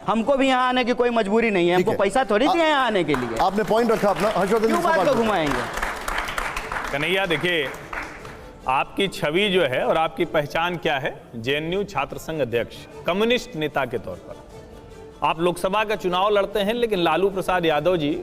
हमको भी यहाँ आने की कोई मजबूरी नहीं है, हमको पैसा थोड़ी चाहिए यहाँ आने के लिए। आपने पॉइंट रखा अपना, हर्षवर्धन क्यों बात को घुमाएंगे? कन्हैया देखिए, आपकी छवि जो है और आपकी पहचान क्या है, जेएनयू छात्र संघ अध्यक्ष, कम्युनिस्ट नेता के तौर पर आप लोकसभा का चुनाव लड़ते हैं, लेकिन लालू प्रसाद यादव जी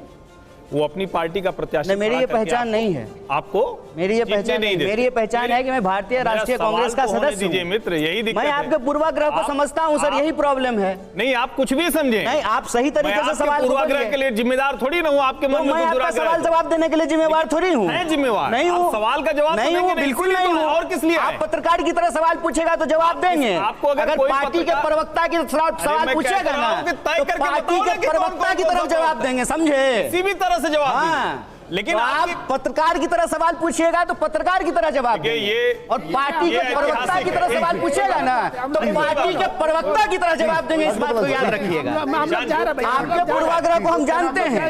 वो अपनी पार्टी का प्रत्याशी। मेरी ये पहचान नहीं है। आपको मेरी ये पहचान नहीं, मेरी ये पहचान है कि मैं भारतीय राष्ट्रीय कांग्रेस का सदस्य हूं। मित्र, यही दिक्कत है। मैं आपके पूर्वाग्रह को समझता हूं सर, यही प्रॉब्लम है। नहीं, आप कुछ भी समझे नहीं, आप सही तरीके से सवाल पूर्वाग्रह के लिए जिम्मेदार थोड़ी ना हूं। आपके मन में मैं आपका सवाल जवाब देने के लिए जिम्मेवार थोड़ी हूं। जिम्मेवार नहीं हूं, सवाल का जवाब नहीं हूं, बिल्कुल नहीं हूं। और किस लिए? आप पत्रकार की तरह सवाल पूछेगा तो जवाब देंगे। आपको अगर पार्टी के प्रवक्ता की सवाल पूछेगा ना तो पार्टी के प्रवक्ता की तरफ जवाब देंगे, समझे? किसी भी तरह से जवाब, लेकिन आप पत्रकार की तरह सवाल पूछिएगा तो पत्रकार की तरह जवाब देंगे, और पार्टी के प्रवक्ता की तरह सवाल पूछेगा ना तो पार्टी के प्रवक्ता की तरह जवाब देंगे। इस बात को याद रखिएगा। आपके पूर्वाग्रह को हम जानते हैं।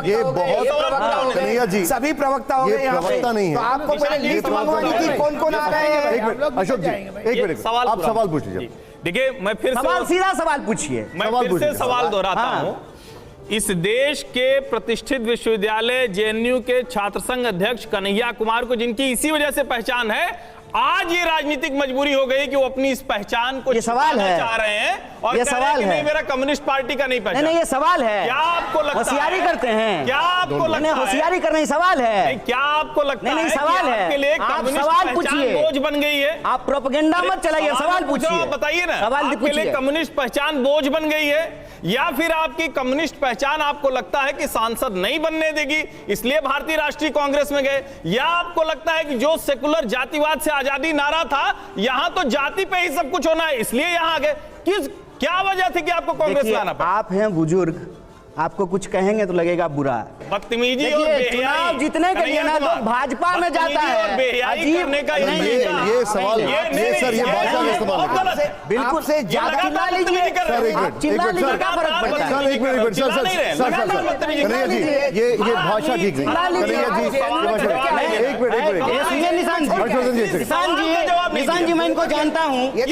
ये बहुत कन्हैया जी, सभी प्रवक्ता हो गए यहाँ पे, प्रवक्ता नहीं है तो आपको पहले लिस्ट मंगवानी थी कौन कौन आ रहे हैं। एक मिनट अशोक जी, एक मिनट आप सवाल पूछ लीजिए। देखिए, मैं फिर सीधा सवाल पूछिए। मैं फिर से सवाल दोहराता हूं। इस देश के प्रतिष्ठित विश्वविद्यालय जेएनयू के छात्र संघ अध्यक्ष कन्हैया कुमार को, जिनकी इसी वजह से पहचान है, आज ये राजनीतिक मजबूरी हो गई कि वो अपनी इस पहचान को छुपाना चाह रहे हैं और ये सवाल है, नहीं मेरा कम्युनिस्ट पार्टी का नहीं पहचान। नहीं, ये सवाल है। क्या आपको लगता है होशियारी करते हैं? क्या आपको लगता है होशियारी करना ही सवाल है? क्या आपको लगता है? नहीं, सवाल है। आपके लिए आप सवाल पूछिए, बोझ बन गई है। आप प्रोपेगेंडा मत चलाइए, सवाल पूछिए। बताइए ना, सवाल आपके लिए कम्युनिस्ट पहचान बोझ बन गई है, या फिर आपकी कम्युनिस्ट पहचान आपको लगता है कि सांसद नहीं बनने देगी इसलिए भारतीय राष्ट्रीय कांग्रेस में गए, या आपको लगता है कि जो सेकुलर जातिवाद से आजादी नारा था, यहां तो जाति पे ही सब कुछ होना है इसलिए यहां आ गए? क्या वजह थी कि आपको कांग्रेस में आना पड़ा? आप हैं बुजुर्ग, आपको कुछ कहेंगे तो लगेगा बुरा। बदतमीजी और बेहयाई, चुनाव जीतने के लिए ना लोग भाजपा में जाता है। करने का ये सवाल, ये सर, ये भाषा का इस्तेमाल गलत है। बिल्कुल से चिल्ला लीजिए, आप चिल्ला लीजिए, क्या फर्क पड़ता है? सर एक मिनट कन्हैया जी, ये भाषा ठीक नहीं। कन्हैया जी, एक मिनट सुनिए निशान जी, मैं इनको जानता हूँ, ये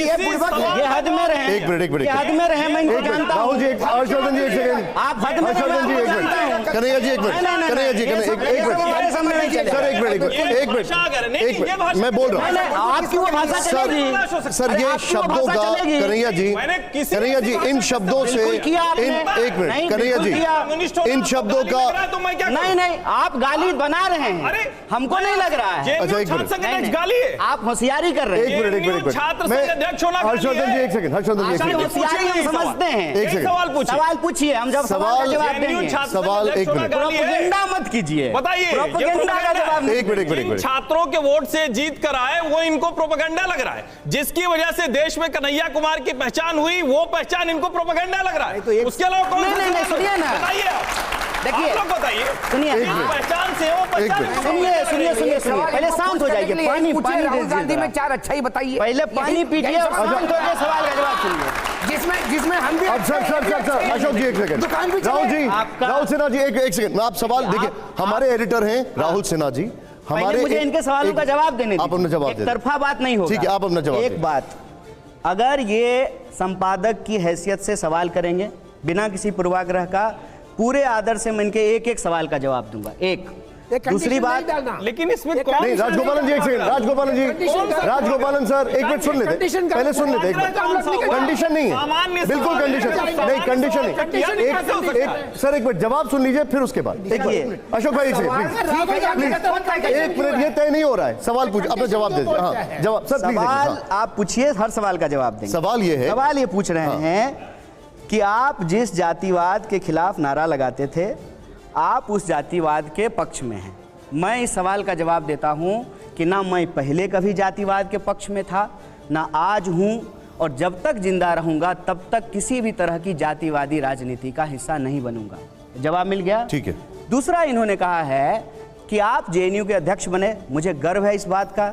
हद में रहे, एक मिनट हद में रहे, मैं इनको जानता हूँ। राहुल जी, हर्षवर्धन जी एक सेकंड, आप हर्षवर्धन जी एक मिनट, कन्हैया जी एक मिनट, कन्हैया जी एक मिनट सर, एक मिनट मैं बोल रहा हूँ। आपकी वो भाषा चलेगी सर, ये शब्दों का कन्हैया जी इन शब्दों से एक मिनट कन्हैया जी, इन शब्दों का नहीं, आप गाली बना रहे हैं, हमको नहीं लग रहा है। अच्छा एक मिनट, गाली है, आप होशियारी कर रहे हैं। एक मिनट हर्षवर्धन जी एक सेकंड, हर्षवर्धन जी होशियारी हम समझते हैं। एक सेकंड सवाल पूछिए, हम जब सवाल जवाब देंगे। सवाल एक मिनट, प्रोपेगेंडा मत कीजिए, बताइए प्रोपेगेंडा का जवाब। एक मिनट छात्रों के वोट से जीत कर आए, वो इनको प्रोपेगेंडा लग रहा है, जिसकी वजह से देश में कन्हैया कुमार की पहचान हुई, वो पहचान इनको प्रोपेगेंडा लग रहा है। उसके अलावा कौन? नहीं, सुनिए ना, बताइए आप, देखिए, बताइए, सुनिए, पहचान से वो सुनिए, पहले शांत हो जाइए, पानी राहुल गांधी में 4 अच्छाई बताइए, पहले पानी पीजिए और शांत होकर सवाल का जवाब सुनिए। जिसमें हम भी सर अशोक जी एक सेकंड, राहुल सिन्हा जी एक सेकंड, आप सवाल देखिए, हमारे एडिटर हैं राहुल सिन्हा जी, हमारे मुझे इनके सवालों का जवाब देने आप अपना जवाब एक तरफा बात नहीं होगा। ठीक है, आप अपना जवाब एक बात, अगर ये संपादक की हैसियत से सवाल करेंगे बिना किसी पूर्वाग्रह का, पूरे आदर से मैं इनके एक सवाल का जवाब दूंगा। एक दूसरी बात, लेकिन इसमें नहीं, राजगोपालन जी एक सेकंड, राजगोपालन सर एक मिनट सुन लेते, पहले सुन लेते एक मिनट। कंडीशन नहीं है, बिल्कुल कंडीशन नहीं, कंडीशन नहीं, एक सर एक मिनट जवाब सुन लीजिए, फिर उसके बाद देखिए अशोक भाई एक सेकंड, एक मिनट, ये तय नहीं हो रहा है, सवाल पूछ, अपना जवाब दे दीजिए। हाँ जवाब सर, सवाल आप पूछिए, हर सवाल का जवाब देंगे। सवाल ये है, सवाल ये पूछ रहे हैं कि आप जिस जातिवाद के खिलाफ नारा लगाते थे, आप उस जातिवाद के पक्ष में हैं। मैं इस सवाल का जवाब देता हूं कि ना मैं पहले कभी जातिवाद के पक्ष में था, ना आज हूं, और जब तक जिंदा रहूंगा तब तक किसी भी तरह की जातिवादी राजनीति का हिस्सा नहीं बनूंगा। जवाब मिल गया? ठीक है। दूसरा, इन्होंने कहा है कि आप जेएनयू के अध्यक्ष बने, मुझे गर्व है इस बात का,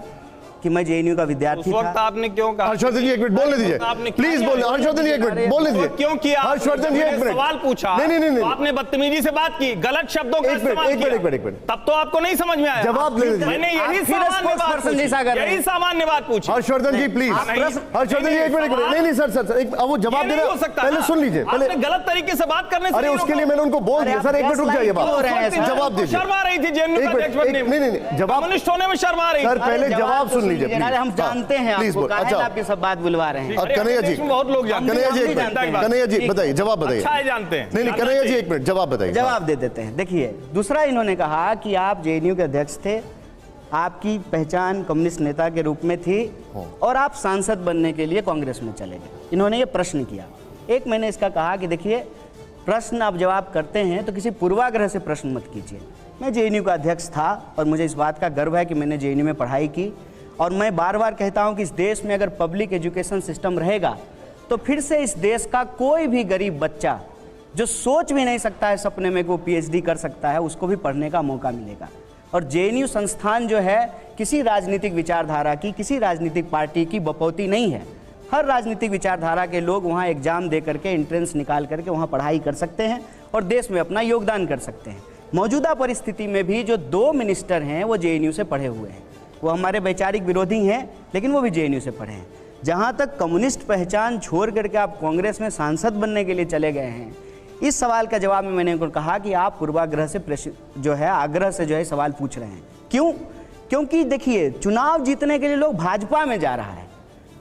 कि मैं जेएनयू का उस विद्यार्थी वक्त था। आपने क्यों कहा? हर्षवर्धन जी एक मिनट बोलने दीजिए, आपने प्लीज बोलने, हर्षवर्धन जी एक मिनट बोलने दीजिए। क्यों किया? हर्षवर्धन जी एक मिनट सवाल पूछा, नहीं नहीं नहीं तो आपने बदतमीजी से बात की, गलत शब्दों का इस्तेमाल किया। एक मिनट तब तो आपको नहीं समझ में आया। जवाब ले लीजिए। मैंने यही आप फिर सामान्य बात स्पोक्सपर्सन जैसा कर रहे हैं। यही सामान्य बात पूछी। हर्षवर्धन जी प्लीज, हर्षवर्धन जी एक मिनट, नहीं नहीं सर एक अब वो जवाब दे नहीं रहे हो सकता पहले ना। सुन लीजिए आपने पहले। गलत तरीके से बात करने से अरे नहीं उसके रोका। लिए मैंने उनको बोल दिया सर, एक मिनट रुक जाइए बात, जवाब दीजिए। शर्मा रही थी जेएनयू का अध्यक्ष बनने में। नहीं जवाब, कम्युनिस्ट होने में शर्मा रही सर थी। पहले जवाब सुन लीजिए प्लीज। हम जानते हैं प्लीज आपको, बोल। काहे अच्छा आप ये सब बात बुलवा रहे हैं। अरे कन्हैया अपने जी, देश में बहुत लोग जानते हैं। कन्हैया जी एक हम भी मिनट, जानते हैं। कन्हैया जी ठीक। बताइए, जवाब बताइए। अच्छा है, जानते हैं। नहीं कन्हैया जी एक मिनट जवाब बताइए। जवाब दे देते हैं। देखिए, दूसरा इन्होंने कहा कि आप जेएनयू के अध्यक्ष थे, आपकी पहचान कम्युनिस्ट नेता के रूप में थी और आप सांसद बनने के लिए कांग्रेस में चले गए। इन्होंने ये प्रश्न किया। एक मैंने इसका कहा कि देखिए, प्रश्न आप जवाब करते हैं तो किसी पूर्वाग्रह से प्रश्न मत कीजिए। मैं जेएनयू का अध्यक्ष था और मुझे इस बात का गर्व है कि मैंने जेएनयू में पढ़ाई की, और मैं बार बार कहता हूं कि इस देश में अगर पब्लिक एजुकेशन सिस्टम रहेगा तो फिर से इस देश का कोई भी गरीब बच्चा जो सोच भी नहीं सकता है सपने में कि वो पीएचडी कर सकता है, उसको भी पढ़ने का मौका मिलेगा। और जेएनयू संस्थान जो है किसी राजनीतिक विचारधारा की, किसी राजनीतिक पार्टी की बपौती नहीं है। हर राजनीतिक विचारधारा के लोग वहाँ एग्जाम दे करके, एंट्रेंस निकाल करके वहाँ पढ़ाई कर सकते हैं और देश में अपना योगदान कर सकते हैं। मौजूदा परिस्थिति में भी जो 2 मिनिस्टर हैं वो जेएनयू से पढ़े हुए हैं। वो हमारे वैचारिक विरोधी हैं लेकिन वो भी जेएनयू से पढ़े हैं। जहाँ तक कम्युनिस्ट पहचान छोड़ करके आप कांग्रेस में सांसद बनने के लिए चले गए हैं, इस सवाल का जवाब में मैंने उनको कहा कि आप पूर्वाग्रह से जो है आग्रह से जो है सवाल पूछ रहे हैं। क्यों? क्योंकि देखिए, चुनाव जीतने के लिए लोग भाजपा में जा रहा है।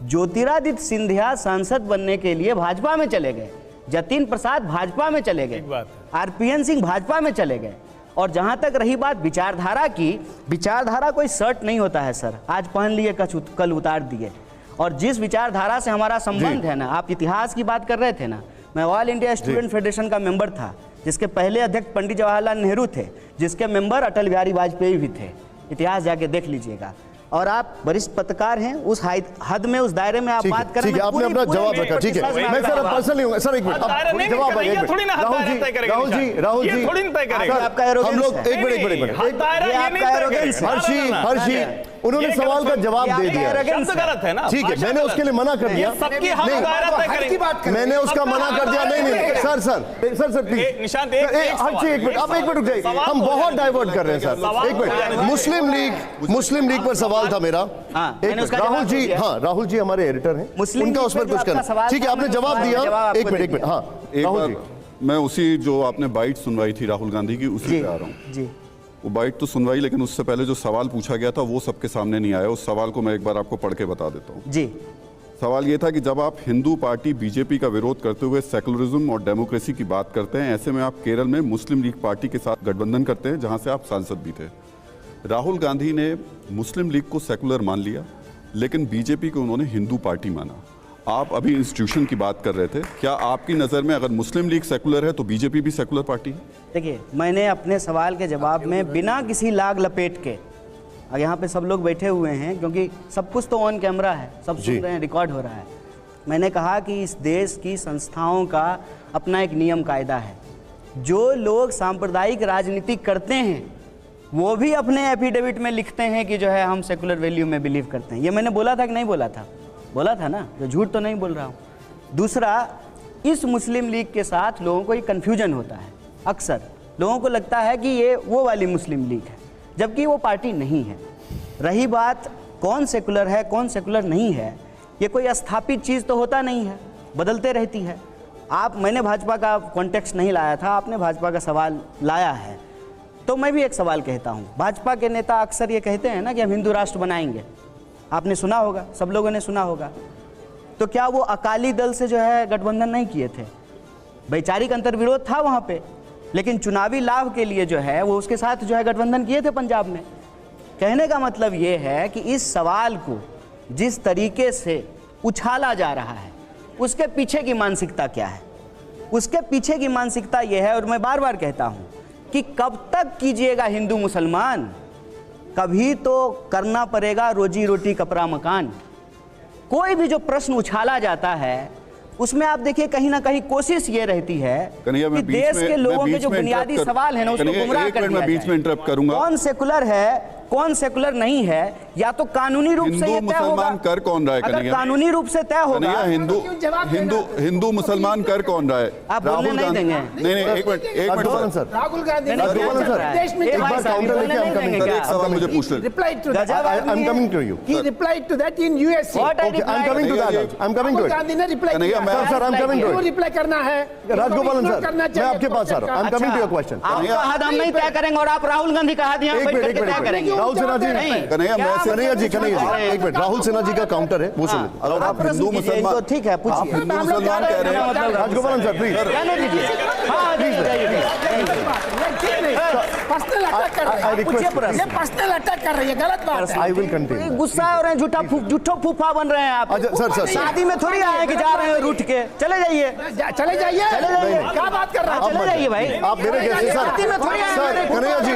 ज्योतिरादित्य सिंधिया सांसद बनने के लिए भाजपा में चले गए, जतिन प्रसाद भाजपा में चले गए, आरपीएन सिंह भाजपा में चले गए। और जहां तक रही बात विचारधारा की, विचारधारा कोई शर्ट नहीं होता है सर, आज पहन लिए कल उतार दिए। और जिस विचारधारा से हमारा संबंध है ना, आप इतिहास की बात कर रहे थे ना, मैं ऑल इंडिया स्टूडेंट फेडरेशन का मेंबर था, जिसके पहले अध्यक्ष पंडित जवाहरलाल नेहरू थे, जिसके मेंबर अटल बिहारी वाजपेयी भी थे। इतिहास जाके देख लीजिएगा। और आप वरिष्ठ पत्रकार हैं, उस हद में, उस दायरे में आप बात करें। ठीक है, आपने अपना जवाब रखा, ठीक है। मैं सर पर्सनल नहीं हूँ सर, एक मिनट जवाब राहुल जी, आपका हम लोग एक मिनट हर्षी उन्होंने सवाल का जवाब दे दिया, गलत है ना। ठीक है, मैंने उसके लिए मना कर दिया, मैंने उसका मना कर दिया। नहीं सर प्लीज निशांत, हर्षी एक मिनट, आप एक मिनट रुक जाइए, हम बहुत डाइवर्ट कर रहे हैं सर। एक मिनट, मुस्लिम लीग पर सवाल था मेरा। एक मिनट, राहुल जी, हाँ राहुल जी हमारे एडिटर हैं, उनका उस पर कुछ करना। ठीक है, आपने जवाब दिया। एक मिनट, हाँ राहुल जी, मैं उसी जो आपने बाइट सुनवाई थी राहुल गांधी की, उसी पे आ रहा हूँ जी। वो बाइट तो सुनवाई, लेकिन उससे पहले जो सवाल पूछा गया था वो सबके सामने नहीं आया। उस सवाल को मैं एक बार आपको पढ़ के बता देता हूँ जी। सवाल ये था कि जब आप हिंदू पार्टी बीजेपी का विरोध करते हुए सेकुलरिज्म और डेमोक्रेसी की बात करते हैं, ऐसे में आप केरल में मुस्लिम लीग पार्टी के साथ गठबंधन करते हैं, जहां से आप सांसद भी थे। राहुल गांधी ने मुस्लिम लीग को सेकुलर मान लिया, लेकिन बीजेपी को उन्होंने हिंदू पार्टी माना। आप अभी इंस्टीट्यूशन की बात कर रहे थे, क्या आपकी नज़र में अगर मुस्लिम लीग सेकुलर है तो बीजेपी भी सेकुलर पार्टी है? देखिए, मैंने अपने सवाल के जवाब में बिना किसी लाग लपेट के, और यहाँ पे सब लोग बैठे हुए हैं क्योंकि सब कुछ तो ऑन कैमरा है, सब सुन रहे हैं, रिकॉर्ड हो रहा है। मैंने कहा कि इस देश की संस्थाओं का अपना एक नियम कायदा है। जो लोग सांप्रदायिक राजनीति करते हैं वो भी अपने एफिडेविट में लिखते हैं कि जो है हम सेकुलर वैल्यू में बिलीव करते हैं। ये मैंने बोला था कि नहीं बोला था? बोला था ना, तो झूठ तो नहीं बोल रहा हूँ। दूसरा, इस मुस्लिम लीग के साथ लोगों को ये कन्फ्यूजन होता है। अक्सर लोगों को लगता है कि ये वो वाली मुस्लिम लीग है, जबकि वो पार्टी नहीं है। रही बात कौन सेकुलर है कौन सेकुलर नहीं है, ये कोई स्थापित चीज़ तो होता नहीं है, बदलते रहती है। मैंने भाजपा का कॉन्टेक्स्ट नहीं लाया था, आपने भाजपा का सवाल लाया है, तो मैं भी एक सवाल कहता हूँ। भाजपा के नेता अक्सर ये कहते हैं ना कि हम हिंदू राष्ट्र बनाएंगे, आपने सुना होगा, सब लोगों ने सुना होगा। तो क्या वो अकाली दल से जो है गठबंधन नहीं किए थे? वैचारिक अंतर्विरोध था वहाँ पे, लेकिन चुनावी लाभ के लिए जो है वो उसके साथ जो है गठबंधन किए थे पंजाब में। कहने का मतलब ये है कि इस सवाल को जिस तरीके से उछाला जा रहा है उसके पीछे की मानसिकता क्या है? उसके पीछे की मानसिकता ये है, और मैं बार बार कहता हूँ कि कब तक कीजिएगा हिंदू मुसलमान, कभी तो करना पड़ेगा रोजी रोटी कपड़ा मकान। कोई भी जो प्रश्न उछाला जाता है उसमें आप देखिए कहीं ना कहीं कोशिश ये रहती है कि देश के लोगों के जो बुनियादी सवाल है ना उसको गुमराह कर दिया जाए। बीच में इंटरप्ट करूंगा। कौन सेकुलर है कौन सेकुलर नहीं है या तो कानूनी रूप से हिंदू ये तय होगा। मुसलमान कर कौन रहा है अगर कन्हैया? कानूनी रूप से तय होगा, कन्हैया, हिंदू मुसलमान कर कौन रहा है? आप बोलने नहीं देंगे। नहीं, एक minute Rajagopalan sir. Sir, Rahul Gandhi नहीं, राजगोपालन क्या चल सर, रहा है? देश में ये एक भाई बार साहब, काउंटर बोलने लेके नहीं हम कमेंट देंगे सर, एक क्या? सवाल मुझे पूछ ले। replied to that. गजब I'm आदमी है। coming to you. He replied to that in USA. What I Okay, I'm replied? coming to that. I'm coming to Rahul it. Gandhi ने रिप्लाई कन्हैया, किया। मैं- सर, I'm coming to क्यों it. रिप्लाई करना है? Rajagopalan ignore sir, करना मैं चाहिए आपके पास आ रहा हूँ। I'm coming to your question. आपका हद हम नहीं तय करेंगे और आप राहुल गांधी का हद यहाँ एक बैठ मिनट, करके एक तय मिनट, करेंगे। राहुल सिन्हा जी, नहीं। कन्हैया, क्या मैं आप- कन्हैया जी, एक मिनट, राहुल सिन्हा जी का काउंटर है, वो सुन लीजिए। अगर आप हिंदू प्रश्न कीजिए, मुसलमान, इनको ठीक है, पूछिए। आप हिंदू मुसलमान कह रहे हैं, मतलब राजगोपालन सर, प्लीज। रहने दीजिए। हाँ, जाइए, जाइए। पर्सनल अटैक कर रहे I हैं। request पूछिए प्रश्न। ये पर्सनल अटैक कर रही है, गलत बात है। I will continue. गुस्सा हो रहे हैं, झूठो फूफा बन रहे हैं आप। अच्छा, सर, शादी में थोड़ी आए कि जा रहे हैं रूठ के। चले जाइए, चले जाइए। क्या बात कर रहे हैं? चले जाइए भाई। आप मेरे गेस्ट हैं, शादी में थोड़ी आए सर, हैं। कन्हैया जी,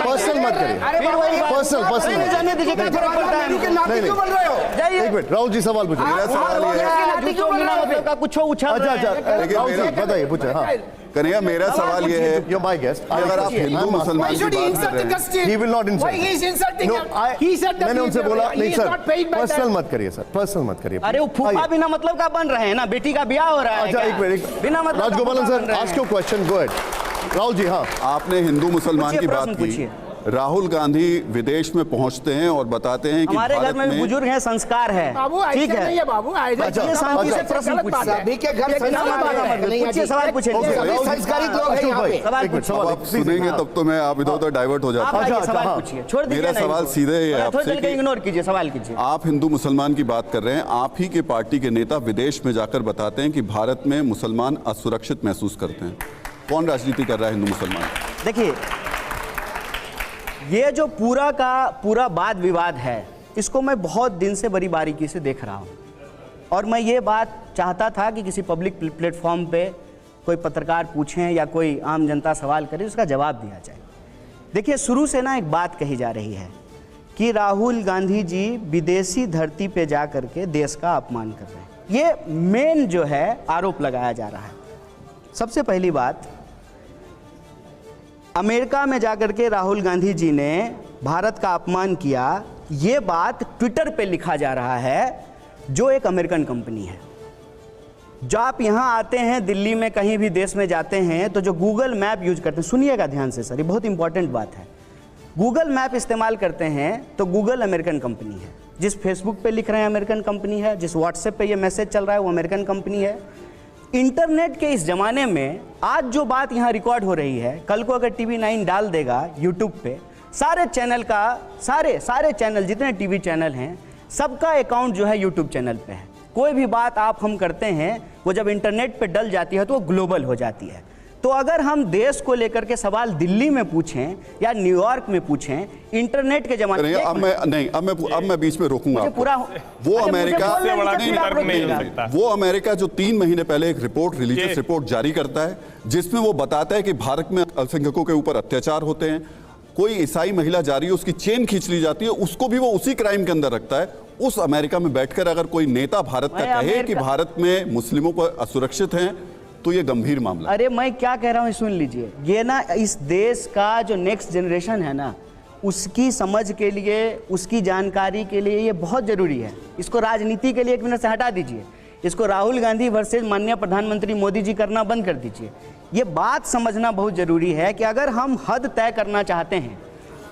पर्सनल मत करिए। फिर वही बात। पर्सनल नहीं, जाने दीजिए, क्या फर्क पड़ता है? नहीं, क्यों बोल रहे हो? जाइए। एक मिनट, राहुल जी सवाल पूछिए। मेरा सवाल ये है, झूठो बिना मतलब का कुछ उछल अच्छा, रहे हैं। अच्छा, लेकिन राहुल जी, मेरा- बताइए, पूछे, हाँ। कन्हैया, मेरा सवाल ये है You're my guest. कि अगर आप हिंदू Why मुसलमान की should he बात कर insult रहे the हैं, guest? He will not insult. Why he is insulting No, him? I- He said that मैंने he उनसे is- बोला, he नहीं is sir, not paid by personal that. मत करिए सर, पर्सनल मत करिए। अरे वो फूफा आइए। बिना मतलब का बन रहे हैं ना, बेटी का ब्याह हो रहा है। अच्छा, क्या? एक मिनट, बिना मतलब का राजगोपालन फूफा बन सर, रहे आस्क हैं। Your question, go ahead. Rahul ji, हाँ। आपने हिंदू मुसलमान पूछिए, की बात प्रश्न की। पूछिए। राहुल गांधी विदेश में पहुंचते हैं और बताते हैं कि हमारे घर भारत में भी बुजुर्ग हैं, संस्कार है। बाबू ऐसे ठीक नहीं है, है बाबू। ऐसे अच्छा, ये शांति से अच्छा। प्रश्न गलत बात पूछिए। है। सभी के घर ये संस्कार गलत बात है। है। नहीं, पूछिए, सवाल पूछिए। ओके, सभी राहुल जी, संस्कारित लोग हैं अशोक यहाँ भाई, पे। सवाल एक मिनट, पूछिए। सवाल, अब आप प्लीज, सुनेंगे हाँ। तब तो मैं आप इधर उधर डाइवर्ट हो जाता आप हूं। आइए, अच्छा, सवाल हाँ। पूछिए। छोड़ दीजिए मेरा ना सवाल इनको। सीधे ये थोड़ा आपसे देर के कि- इग्नोर कीजिए, सवाल कीजिए। आप हिंदू मुसलमान की बात कर रहे हैं, आप ही के पार्टी के नेता विदेश में जाकर बताते हैं कि भारत में मुसलमान असुरक्षित महसूस करते हैं। कौन राजनीति कर रहा है हिंदू मुसलमान? देखिए, ये जो पूरा का पूरा वाद विवाद है, इसको मैं बहुत दिन से बड़ी बारीकी से देख रहा हूँ और मैं ये बात चाहता था कि किसी पब्लिक प्लेटफॉर्म पे कोई पत्रकार पूछें या कोई आम जनता सवाल करे, उसका जवाब दिया जाए। देखिए, शुरू से ना एक बात कही जा रही है कि राहुल गांधी जी विदेशी धरती पे जा करके देश का अपमान कर रहे हैं। ये मेन जो है आरोप लगाया जा रहा है। सबसे पहली बात, अमेरिका में जाकर के राहुल गांधी जी ने भारत का अपमान किया, ये बात ट्विटर पे लिखा जा रहा है, जो एक अमेरिकन कंपनी है। जो आप यहाँ आते हैं दिल्ली में, कहीं भी देश में जाते हैं, तो जो गूगल मैप यूज करते हैं, सुनिएगा ध्यान से सर, ये बहुत इंपॉर्टेंट बात है। गूगल मैप इस्तेमाल करते हैं तो गूगल अमेरिकन कंपनी है। जिस फेसबुक पे लिख रहे हैं अमेरिकन कंपनी है, जिस व्हाट्सएप पे ये मैसेज चल रहा है वो अमेरिकन कंपनी है। इंटरनेट के इस ज़माने में आज जो बात यहाँ रिकॉर्ड हो रही है, कल को अगर TV9 डाल देगा यूट्यूब पे, सारे चैनल का सारे चैनल जितने टीवी चैनल हैं, सबका अकाउंट जो है यूट्यूब चैनल पे है। कोई भी बात आप हम करते हैं, वो जब इंटरनेट पे डल जाती है तो वो ग्लोबल हो जाती है। तो अगर हम देश को लेकर के सवाल दिल्ली में पूछें या न्यूयॉर्क में पूछें, इंटरनेट के जमाने में, अब मैं बीच में रोकूंगा आपको। पूरा वो अरे मुझे अमेरिका बोलने बड़ा दीजिए, पूरा तर्क रोक नहीं हो दीजिएगा। सकता। वो अमेरिका जो 3 महीने पहले एक रिपोर्ट, रिलीजियस जी। रिपोर्ट जारी करता है, जिसमें वो बताता है कि भारत में अल्पसंख्यकों के ऊपर अत्याचार होते हैं। कोई ईसाई महिला जा रही है, उसकी चेन खींच ली जाती है, उसको भी वो उसी क्राइम के अंदर रखता है। उस अमेरिका में बैठकर अगर कोई नेता भारत का मैं कहे कि भारत में मुस्लिमों पर असुरक्षित हैं, तो ये गंभीर मामला है। अरे मैं क्या कह रहा हूँ सुन लीजिए। ये ना इस देश का जो नेक्स्ट जनरेशन है ना, उसकी समझ के लिए, उसकी जानकारी के लिए ये बहुत ज़रूरी है। इसको राजनीति के लिए 1 मिनट से हटा दीजिए। इसको राहुल गांधी वर्सेस माननीय प्रधानमंत्री मोदी जी करना बंद कर दीजिए। ये बात समझना बहुत ज़रूरी है कि अगर हम हद तय करना चाहते हैं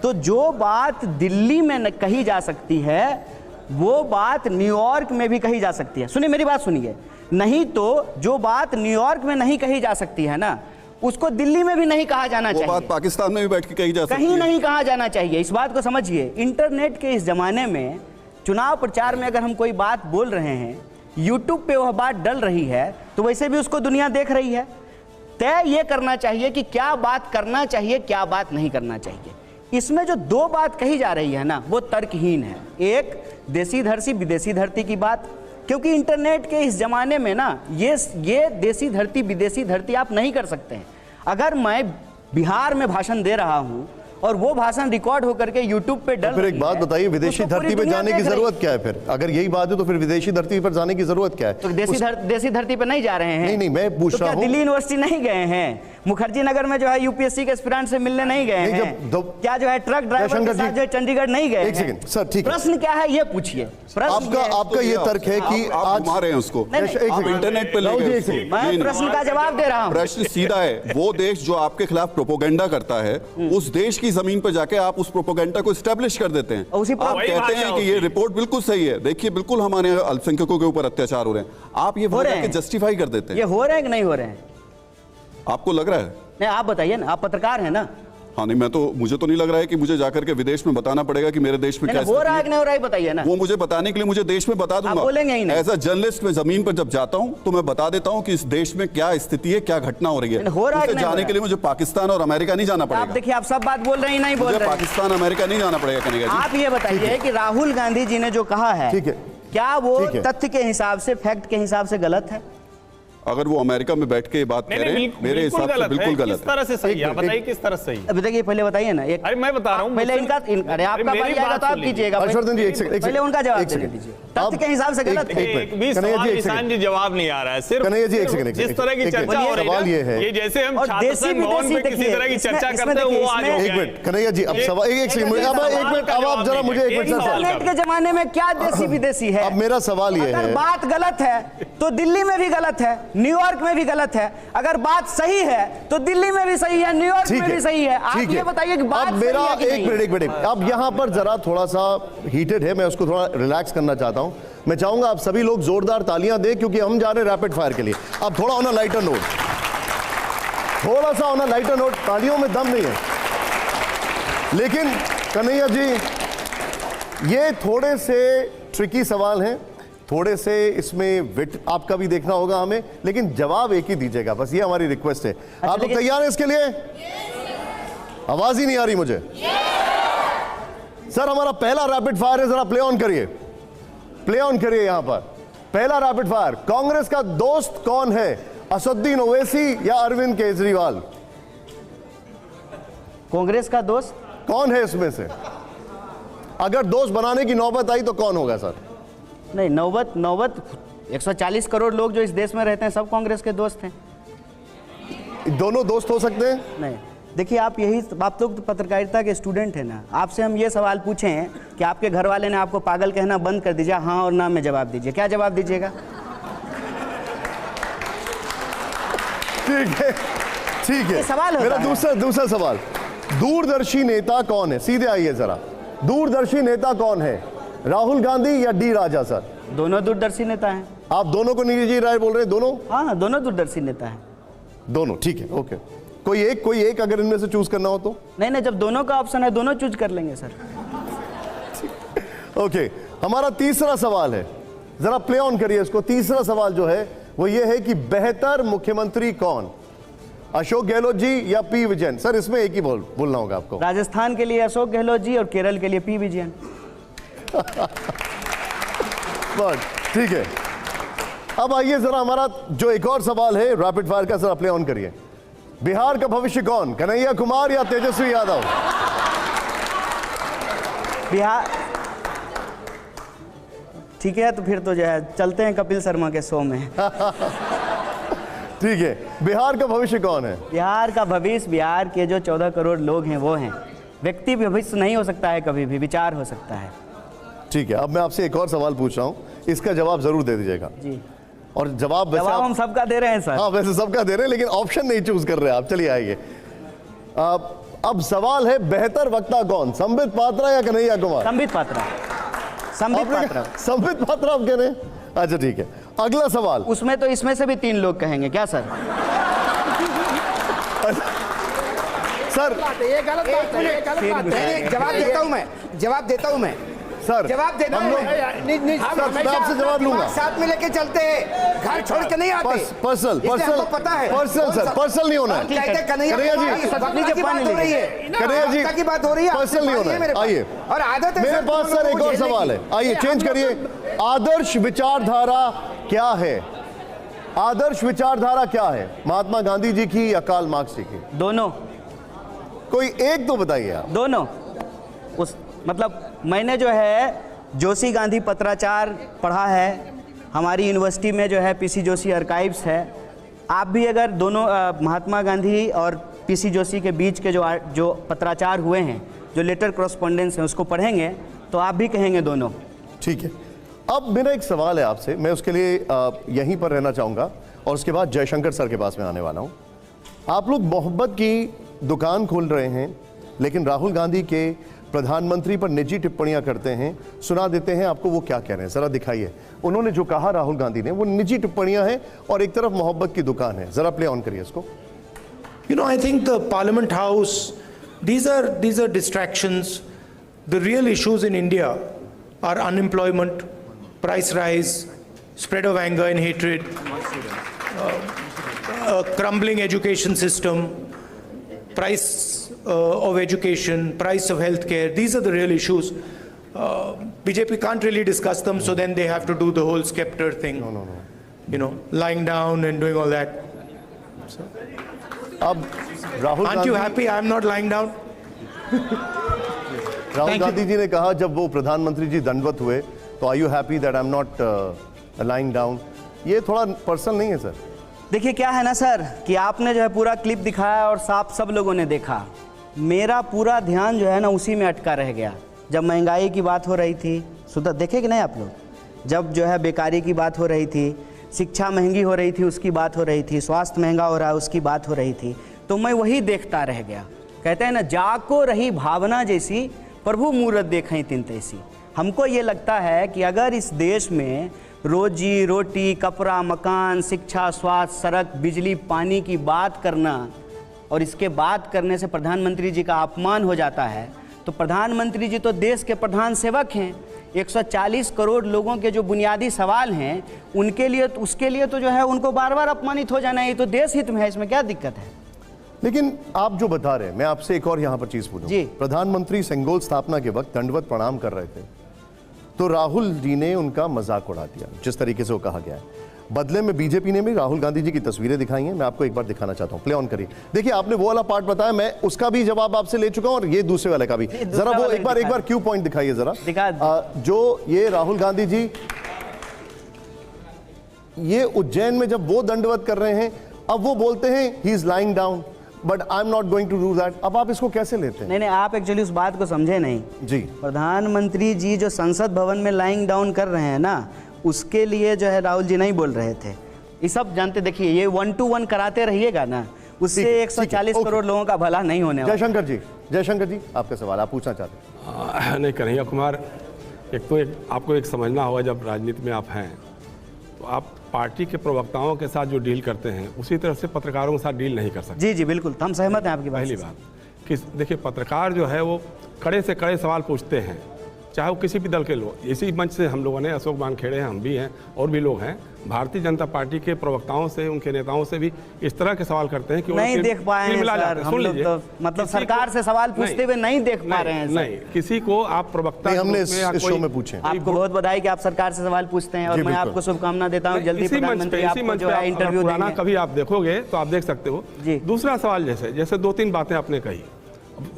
तो जो बात दिल्ली में कही जा सकती है वो बात न्यूयॉर्क में भी कही जा सकती है। सुनिए, मेरी बात सुनिए। नहीं तो जो बात न्यूयॉर्क में नहीं कही जा सकती है ना, उसको दिल्ली में भी नहीं कहा जाना वो चाहिए। बात पाकिस्तान में भी बैठ के कही जा सकती कहीं है। नहीं कहा जाना चाहिए। इस बात को समझिए। इंटरनेट के इस जमाने में चुनाव प्रचार में अगर हम कोई बात बोल रहे हैं, यूट्यूब पे वह बात डल रही है, तो वैसे भी उसको दुनिया देख रही है। तय ये करना चाहिए कि क्या बात करना चाहिए, क्या बात नहीं करना चाहिए। इसमें जो 2 बात कही जा रही है ना, वो तर्कहीन है। एक, देसी धरती विदेशी धरती की बात, क्योंकि इंटरनेट के इस ज़माने में ना ये देसी धरती विदेशी धरती आप नहीं कर सकते हैं। अगर मैं बिहार में भाषण दे रहा हूँ और वो भाषण रिकॉर्ड होकर के यूट्यूब पे डल फिर रही एक बात है, बताइए, विदेशी उसको पूरी धरती पे दुनिया जाने की देख रही जरूरत क्या है? फिर अगर यही बात है तो फिर विदेशी धरती पर जाने की जरूरत क्या है? तो देसी धरती पे नहीं जा रहे हैं। नहीं, मैं पूछ तो रहा क्या हूं। दिल्ली यूनिवर्सिटी नहीं गए हैं? मुखर्जी नगर में जो है यूपीएससी के एस्पिरेंट से मिलने नहीं गए नहीं, हैं? जब क्या जो है ट्रक ड्राइवर के जयशंकर साथ जी, जो है चंडीगढ़ नहीं गए एक हैं? सेकंड सर, ठीक है। प्रश्न क्या है ये पूछिए। प्रश्न आपका ये तर्क है कि आप आज घुमा रहे हैं उसको, नहीं, नहीं, एक आप सेकंड। इंटरनेट पे ले राहुल जी, गए एक उसको। सेकंड। मैं नहीं, प्रश्न का जवाब दे रहा हूँ। प्रश्न सीधा है, वो देश जो आपके खिलाफ प्रोपोगंडा करता है, उस देश की जमीन पर जाके आप उस प्रोपोगंडा को एस्टेब्लिश कर देते हैं। उसी आप वही कहते भाषा हैं कि होती ये है। रिपोर्ट बिल्कुल सही है, देखिए बिल्कुल हमारे यहाँ अल्पसंख्यकों के ऊपर अत्याचार हो रहे हैं, आप ये हो रहे हैं। जस्टिफाई कर देते ये हैं। हो रहे हैं कि नहीं हो रहे हैं? आपको लग रहा है? नहीं, आप बताइए ना, आप पत्रकार हैं ना। हाँ नहीं, मुझे तो नहीं लग रहा है कि मुझे जाकर के विदेश में बताना पड़ेगा कि मेरे देश में क्या नहीं, हो रहा है स्थिति कि नहीं हो रहा है बताइए ना। है। वो मुझे बताने के लिए मुझे देश में बता दूंगा। बोलेंगे ही नहीं। एज अ जर्नलिस्ट मैं जमीन पर जब जाता हूं तो मैं बता देता हूं कि इस देश में क्या स्थिति है, क्या घटना हो रही है। नहीं, हो रहा है कि उसे नहीं हो जाने रहा के लिए मुझे पाकिस्तान और अमेरिका नहीं जाना आप पड़ेगा। देखिए, आप सब बात बोल रहे हैं, नहीं बोल मुझे रहे हैं। पाकिस्तान अमेरिका नहीं जाना पड़ेगा कन्हैया जी। आप ये बताइए कि राहुल गांधी जी ने जो कहा है, ठीक है, क्या वो ठीक है। तथ्य के हिसाब से, फैक्ट के हिसाब से गलत है? अगर वो अमेरिका में बैठ के ये बात कह रहे हैं, मेरे हिसाब से बिल्कुल गलत किस तरह से सही है, एक- बताइए किस तरह से सही है? अभी देखिए, पहले बताइए ना। एक अरे मैं बता रहा हूँ, पहले मुझसे- अरे आपका मेरी बारी आएगा बात तो आप सुन लीजिए। कीजिएगा। हर्षवर्धन जी, एक सेकंड, पहले उनका जवाब एक देने सेकंड। दीजिए। तथ्य के हिसाब से गलत है। एक भी कन्हैया सवाल जी, एक निशान सेकंड। जी जवाब नहीं आ रहा है। सिर्फ कन्हैया जी, एक सेकंड, एक जिस सेकंड, तरह की एक चर्चा मिनट। हो रही सवाल ये है, ये जैसे हम और छात्र देसी संघ भवन विदेशी में किसी देखिए, तरह की इसमें- चर्चा इसमें करते हैं, देखिए, वो आज हो इसमें- एक गया है। मिनट कन्हैया जी, अब सवाल एक सेकंड, अब आप जरा मुझे एक मिनट सर, इंटरनेट के जमाने में क्या देसी विदेशी है? अब मेरा सवाल ये अगर है, बात गलत है तो दिल्ली में भी गलत है, न्यूयॉर्क में भी गलत है। अगर बात सही है तो दिल्ली में भी सही है, न्यूयॉर्क ठीक में भी सही है। आप ठीक ये बताइए कि बात अब मेरा सही है कि एक नहीं? मिनट अब यहाँ पर जरा थोड़ा सा हीटेड है, मैं उसको थोड़ा रिलैक्स करना चाहता हूँ। मैं चाहूंगा आप सभी लोग जोरदार तालियां दें, क्योंकि हम जा रहे हैं रैपिड फायर के लिए। अब थोड़ा ऑन अ लाइटर नोट, थोड़ा सा ऑन अ लाइटर नोट, तालियों में दम नहीं है। लेकिन कन्हैया जी, ये थोड़े से ट्रिकी सवाल हैं, थोड़े से इसमें विट आपका भी देखना होगा हमें, लेकिन जवाब एक ही दीजिएगा, बस ये हमारी रिक्वेस्ट है। आप लोग तैयार हैं इसके लिए? आवाज ही नहीं आ रही मुझे। सर, हमारा पहला रैपिड फायर है, जरा प्ले ऑन करिए, प्ले ऑन करिए। यहां पर पहला रैपिड फायर, कांग्रेस का दोस्त कौन है, असदुद्दीन ओवैसी या अरविंद केजरीवाल? कांग्रेस का दोस्त कौन है इसमें से? अगर दोस्त बनाने की नौबत आई तो कौन होगा सर? नहीं, नौबत 140 करोड़ लोग जो इस देश में रहते हैं सब कांग्रेस के दोस्त हैं। दोनों दोस्त हो सकते हैं? नहीं, देखिए, आप लोग तो पत्रकारिता के स्टूडेंट हैं ना। आपसे हम ये सवाल पूछें कि आपके घर वाले ने आपको पागल कहना बंद कर दीजिए, हाँ और ना में जवाब दीजिए, क्या जवाब दीजिएगा? ठीक है, ठीक है। ये सवाल होता मेरा है। दूसरा सवाल, दूरदर्शी नेता कौन है? सीधे आइए जरा, दूरदर्शी नेता कौन है, राहुल गांधी या डी राजा? सर, दोनों दूरदर्शी नेता हैं। आप दोनों को निजी राय बोल रहे हैं? दोनों? हाँ, दोनों दूरदर्शी नेता हैं। दोनों, ठीक है, ओके। कोई एक अगर इनमें से चूज करना हो तो? नहीं, जब दोनों का ऑप्शन है दोनों चूज कर लेंगे सर। ओके, हमारा तीसरा सवाल है, जरा प्ले ऑन करिए इसको। तीसरा सवाल जो है वो ये है कि बेहतर मुख्यमंत्री कौन, अशोक गहलोत जी या पी विजयन? सर, इसमें एक ही बोलना होगा आपको। राजस्थान के लिए अशोक गहलोत जी और केरल के लिए पी विजयन। बस, ठीक है। अब आइए जरा, हमारा जो एक और सवाल है रैपिड फायर का, जरा प्ले ऑन करिए। बिहार का भविष्य कौन, कन्हैया कुमार या तेजस्वी यादव? बिहार, ठीक है, तो फिर तो जो है चलते हैं कपिल शर्मा के शो में। ठीक है, बिहार का भविष्य कौन है? बिहार का भविष्य, बिहार के जो 14 करोड़ लोग हैं वो हैं। व्यक्ति भविष्य नहीं हो सकता है, कभी भी विचार हो सकता है। ठीक है, अब मैं आपसे एक और सवाल पूछ रहा हूं, इसका जवाब जरूर दे दीजिएगा। जी, और जवाब वैसे जवाब हम सबका दे रहे हैं सर। हाँ, वैसे सबका दे रहे हैं, लेकिन ऑप्शन नहीं चूज कर रहे आप। चलिए आइए, अब सवाल है, बेहतर वक्ता कौन, संबित पात्रा या कन्हैया कुमार? संबित पात्रा। संबित पात्रा। संबित पात्रा आप कह रहे हैं? अच्छा, ठीक है। अगला सवाल, उसमें तो इसमें से भी 3 लोग कहेंगे क्या सर? सर ये गलत बात है, ये गलत बात है। जवाब देता हूं मैं सर, जवाब देता हम हूं लोग हम मैं आपसे जवाब लूंगा। साथ में लेके चलते हैं, घर छोड़ के नहीं आते। पर्सनल इसलिए हमको पता है। पर्सनल सर, पर्सनल नहीं होना है। कहते हैं कन्हैया जी, वक्ता की बात हो रही है, कन्हैया जी, वक्ता की बात हो रही है, पर्सनल नहीं होना है। आइए, और आदत है मेरे सर, पास तुम सर लोगों एक को और झेलने सवाल की। है। आइए, चेंज करिए। आदर्श विचारधारा क्या है? आदर्श विचारधारा क्या है, महात्मा गांधी जी की या कार्ल मार्क्स जी की? दोनों। कोई एक तो बताइए आप। दोनों। उस मतलब मैंने जो है जोशी गांधी पत्राचार पढ़ा है, हमारी यूनिवर्सिटी में जो है पीसी जोशी आर्काइव्स है, आप भी अगर दोनों महात्मा गांधी और पीसी जोशी के बीच के जो पत्राचार हुए हैं, जो लेटर करस्पॉन्डेंस है, उसको पढ़ेंगे तो आप भी कहेंगे दोनों। ठीक है, अब मेरा एक सवाल है आपसे, मैं उसके लिए यहीं पर रहना चाहूँगा और उसके बाद जयशंकर सर के पास में आने वाला हूँ। आप लोग मोहब्बत की दुकान खोल रहे हैं, लेकिन राहुल गांधी के प्रधानमंत्री पर निजी टिप्पणियां करते हैं, सुना देते हैं आपको वो क्या कह रहे हैं, जरा दिखाइए। उन्होंने जो कहा राहुल गांधी ने वो निजी टिप्पणियां हैं और एक तरफ मोहब्बत की दुकान है, जरा प्ले ऑन करिए इसको। You know, I think the Parliament House, these are distractions. The real issues in India are unemployment, price rise, spread of anger and hatred, a crumbling education system, price of education, price of healthcare. These are the real issues. BJP can't really discuss them, so then they have to do the whole scepter thing. No. You know, lying down and doing all that. अब Rahul Aren't you happy I'm not lying down? Rahul Gandhi ji ने कहा जब वो प्रधानमंत्री जी दंडवत हुए तो are you happy that I am not lying down. ये थोड़ा पर्सनल नहीं है सर? देखिए क्या है ना सर कि आपने जो है पूरा क्लिप दिखाया और साफ सब लोगों ने देखा, मेरा पूरा ध्यान जो है ना उसी में अटका रह गया। जब महंगाई की बात हो रही थी, सुधा देखे कि नहीं आप लोग, जब जो है बेकारी की बात हो रही थी, शिक्षा महंगी हो रही थी उसकी बात हो रही थी, स्वास्थ्य महंगा हो रहा है उसकी बात हो रही थी, तो मैं वही देखता रह गया। कहते हैं ना, जाको रही भावना जैसी प्रभु मूरत देखें तिन तैसी। हमको ये लगता है कि अगर इस देश में रोजी रोटी, कपड़ा, मकान, शिक्षा, स्वास्थ्य, सड़क, बिजली, पानी की बात करना और इसके बात करने से प्रधानमंत्री जी का अपमान हो जाता है, तो प्रधानमंत्री जी तो देश के प्रधान सेवक हैं। 140 करोड़ लोगों के जो बुनियादी सवाल हैं उनके लिए, उसके लिए तो जो है उनको बार बार अपमानित हो जाना है। ये तो देश हित में है, इसमें क्या दिक्कत है? लेकिन आप जो बता रहे हैं, मैं आपसे एक और यहाँ पर चीज पूछूं। जी। प्रधानमंत्री सेंगोल स्थापना के वक्त दंडवत प्रणाम कर रहे थे, तो राहुल जी ने उनका मजाक उड़ा दिया जिस तरीके से वो कहा गया है। बदले में बीजेपी ने भी राहुल गांधी जी की तस्वीरें दिखाई हैं। मैं आपको एक बार दिखाना चाहता हूं, प्ले ऑन करिए। देखिए आपने वो वाला पार्ट बताया, मैं उसका भी जवाब आपसे ले चुका हूं और ये दूसरे वाले का भी। जरा वो एक बार क्यू पॉइंट दिखाइए जरा। जो ये राहुल गांधी जी ये उज्जैन में जब वो दंडवत कर रहे हैं, अब वो बोलते हैं he is lying down but I am not going to do that. अब आप इसको कैसे लेते हैं? नहीं, आप एक्चुअली उस बात को समझे नहीं जी। प्रधानमंत्री जी जो संसद भवन में लाइंग डाउन कर रहे हैं ना, उसके लिए जो है राहुल जी नहीं बोल रहे थे। ये सब जानते, देखिए ये 1 to 1 कराते रहिएगा ना, उससे 140 करोड़ लोगों का भला नहीं होने वाला। जयशंकर जी आपका सवाल आप पूछना चाहते हैं? नहीं, कन्हैया कुमार, आपको एक समझना होगा, जब राजनीति में आप हैं तो आप पार्टी के प्रवक्ताओं के साथ जो डील करते हैं उसी तरह से पत्रकारों के साथ डील नहीं कर सकते। जी बिल्कुल, हम सहमत हैं आपकी बात। पहली बात कि देखिए, पत्रकार जो है वो कड़े से कड़े सवाल पूछते हैं, चाहे वो किसी भी दल के लोग। इसी मंच से हम लोगों ने, अशोक वानखेड़े हैं, हम भी हैं और भी लोग हैं, भारतीय जनता पार्टी के प्रवक्ताओं से, उनके नेताओं से भी इस तरह के सवाल करते हैं कि नहीं देख पाए हैं सर, हम लोग तो मतलब सरकार से सवाल पूछते हुए नहीं देख पा रहे हैं। नहीं, किसी को आप प्रवक्ता हमने इस शो में पूछे। आपको बहुत बधाई कि आप सरकार से सवाल पूछते हैं और मैं आपको शुभकामना देता हूं, जल्दी प्रधानमंत्री आपको जो है इंटरव्यू देंगे। कभी आप देखोगे तो आप देख सकते हो। दूसरा सवाल, जैसे 2-3 बातें आपने कही,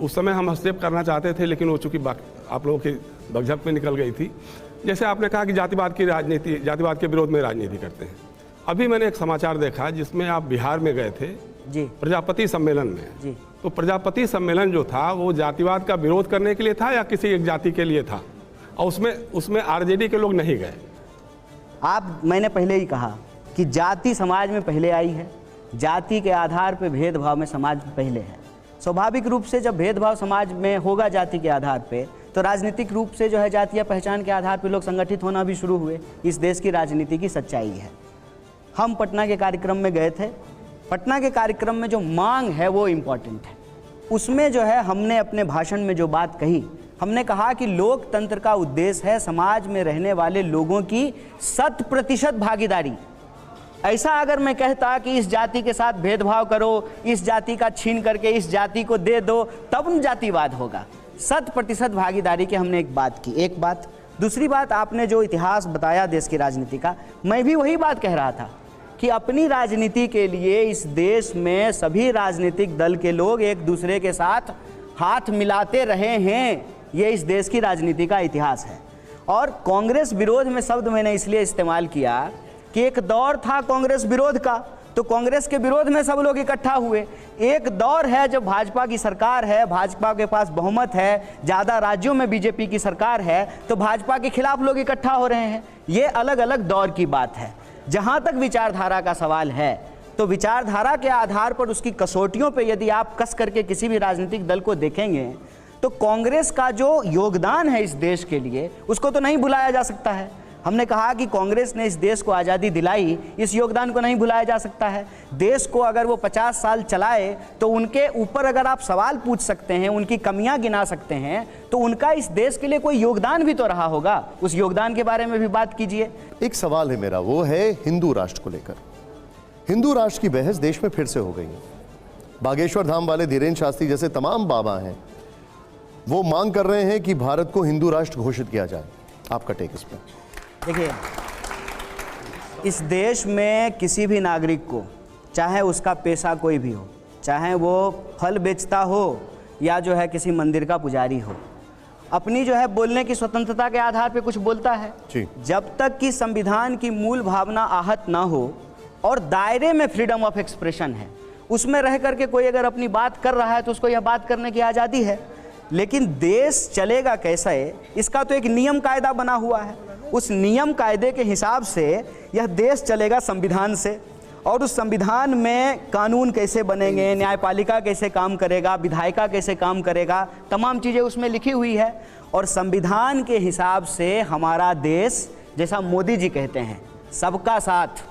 उस समय हम हस्तक्षेप करना चाहते थे लेकिन वो चूंकि आप लोगों की बगझक में निकल गई थी। जैसे आपने कहा कि जातिवाद की राजनीति, जातिवाद के विरोध में राजनीति करते हैं। अभी मैंने एक समाचार देखा जिसमें आप बिहार में गए थे जी, प्रजापति सम्मेलन में जी। तो प्रजापति सम्मेलन जो था वो जातिवाद का विरोध करने के लिए था या किसी एक जाति के लिए था? और उसमें आरजेडी के लोग नहीं गए। मैंने पहले ही कहा कि जाति समाज में पहले आई है, जाति के आधार पर भेदभाव में समाज पहले है। स्वाभाविक रूप से जब भेदभाव समाज में होगा जाति के आधार पे, तो राजनीतिक रूप से जो है जातीय पहचान के आधार पे लोग संगठित होना भी शुरू हुए। इस देश की राजनीति की सच्चाई है। हम पटना के कार्यक्रम में गए थे। पटना के कार्यक्रम में जो मांग है वो इम्पॉर्टेंट है। उसमें जो है हमने अपने भाषण में जो बात कही, हमने कहा कि लोकतंत्र का उद्देश्य है समाज में रहने वाले लोगों की 100% भागीदारी। ऐसा अगर मैं कहता कि इस जाति के साथ भेदभाव करो, इस जाति का छीन करके इस जाति को दे दो, तब जातिवाद होगा। 100% भागीदारी की हमने एक बात की। एक बात। दूसरी बात, आपने जो इतिहास बताया देश की राजनीति का, मैं भी वही बात कह रहा था कि अपनी राजनीति के लिए इस देश में सभी राजनीतिक दल के लोग एक दूसरे के साथ हाथ मिलाते रहे हैं। ये इस देश की राजनीति का इतिहास है। और कांग्रेस विरोध में शब्द मैंने इसलिए इस्तेमाल किया कि एक दौर था कांग्रेस विरोध का, तो तो कांग्रेस के विरोध में सब लोग इकट्ठा हुए। एक दौर है जब भाजपा की सरकार है, भाजपा के पास बहुमत है, ज़्यादा राज्यों में बीजेपी की सरकार है, तो भाजपा के खिलाफ लोग इकट्ठा हो रहे हैं। ये अलग अलग दौर की बात है। जहाँ तक विचारधारा का सवाल है, तो विचारधारा के आधार पर उसकी कसौटियों पर यदि आप कस करके किसी भी राजनीतिक दल को देखेंगे तो कांग्रेस का जो योगदान है इस देश के लिए उसको तो नहीं भुलाया जा सकता है। हमने कहा कि कांग्रेस ने इस देश को आज़ादी दिलाई, इस योगदान को नहीं भुलाया जा सकता है। देश को अगर वो 50 साल चलाए तो उनके ऊपर अगर आप सवाल पूछ सकते हैं, उनकी कमियां गिना सकते हैं, तो उनका इस देश के लिए कोई योगदान भी तो रहा होगा। उस योगदान के बारे में भी बात कीजिए। एक सवाल है मेरा, वो है हिंदू राष्ट्र को लेकर। हिंदू राष्ट्र की बहस देश में फिर से हो गई है। बागेश्वर धाम वाले धीरेन्द्र शास्त्री जैसे तमाम बाबा हैं, वो मांग कर रहे हैं कि भारत को हिंदू राष्ट्र घोषित किया जाए। आपका टेक इस पर? देखिए, इस देश में किसी भी नागरिक को, चाहे उसका पेशा कोई भी हो, चाहे वो फल बेचता हो या जो है किसी मंदिर का पुजारी हो, अपनी जो है बोलने की स्वतंत्रता के आधार पे कुछ बोलता है। जब तक कि संविधान की मूल भावना आहत ना हो और दायरे में फ्रीडम ऑफ एक्सप्रेशन है, उसमें रह करके कोई अगर अपनी बात कर रहा है तो उसको यह बात करने की आज़ादी है। लेकिन देश चलेगा कैसा है, इसका तो एक नियम कायदा बना हुआ है। उस नियम कायदे के हिसाब से यह देश चलेगा संविधान से, और उस संविधान में कानून कैसे बनेंगे, न्यायपालिका कैसे काम करेगा, विधायिका कैसे काम करेगा, तमाम चीज़ें उसमें लिखी हुई है। और संविधान के हिसाब से हमारा देश, जैसा मोदी जी कहते हैं, सबका साथ,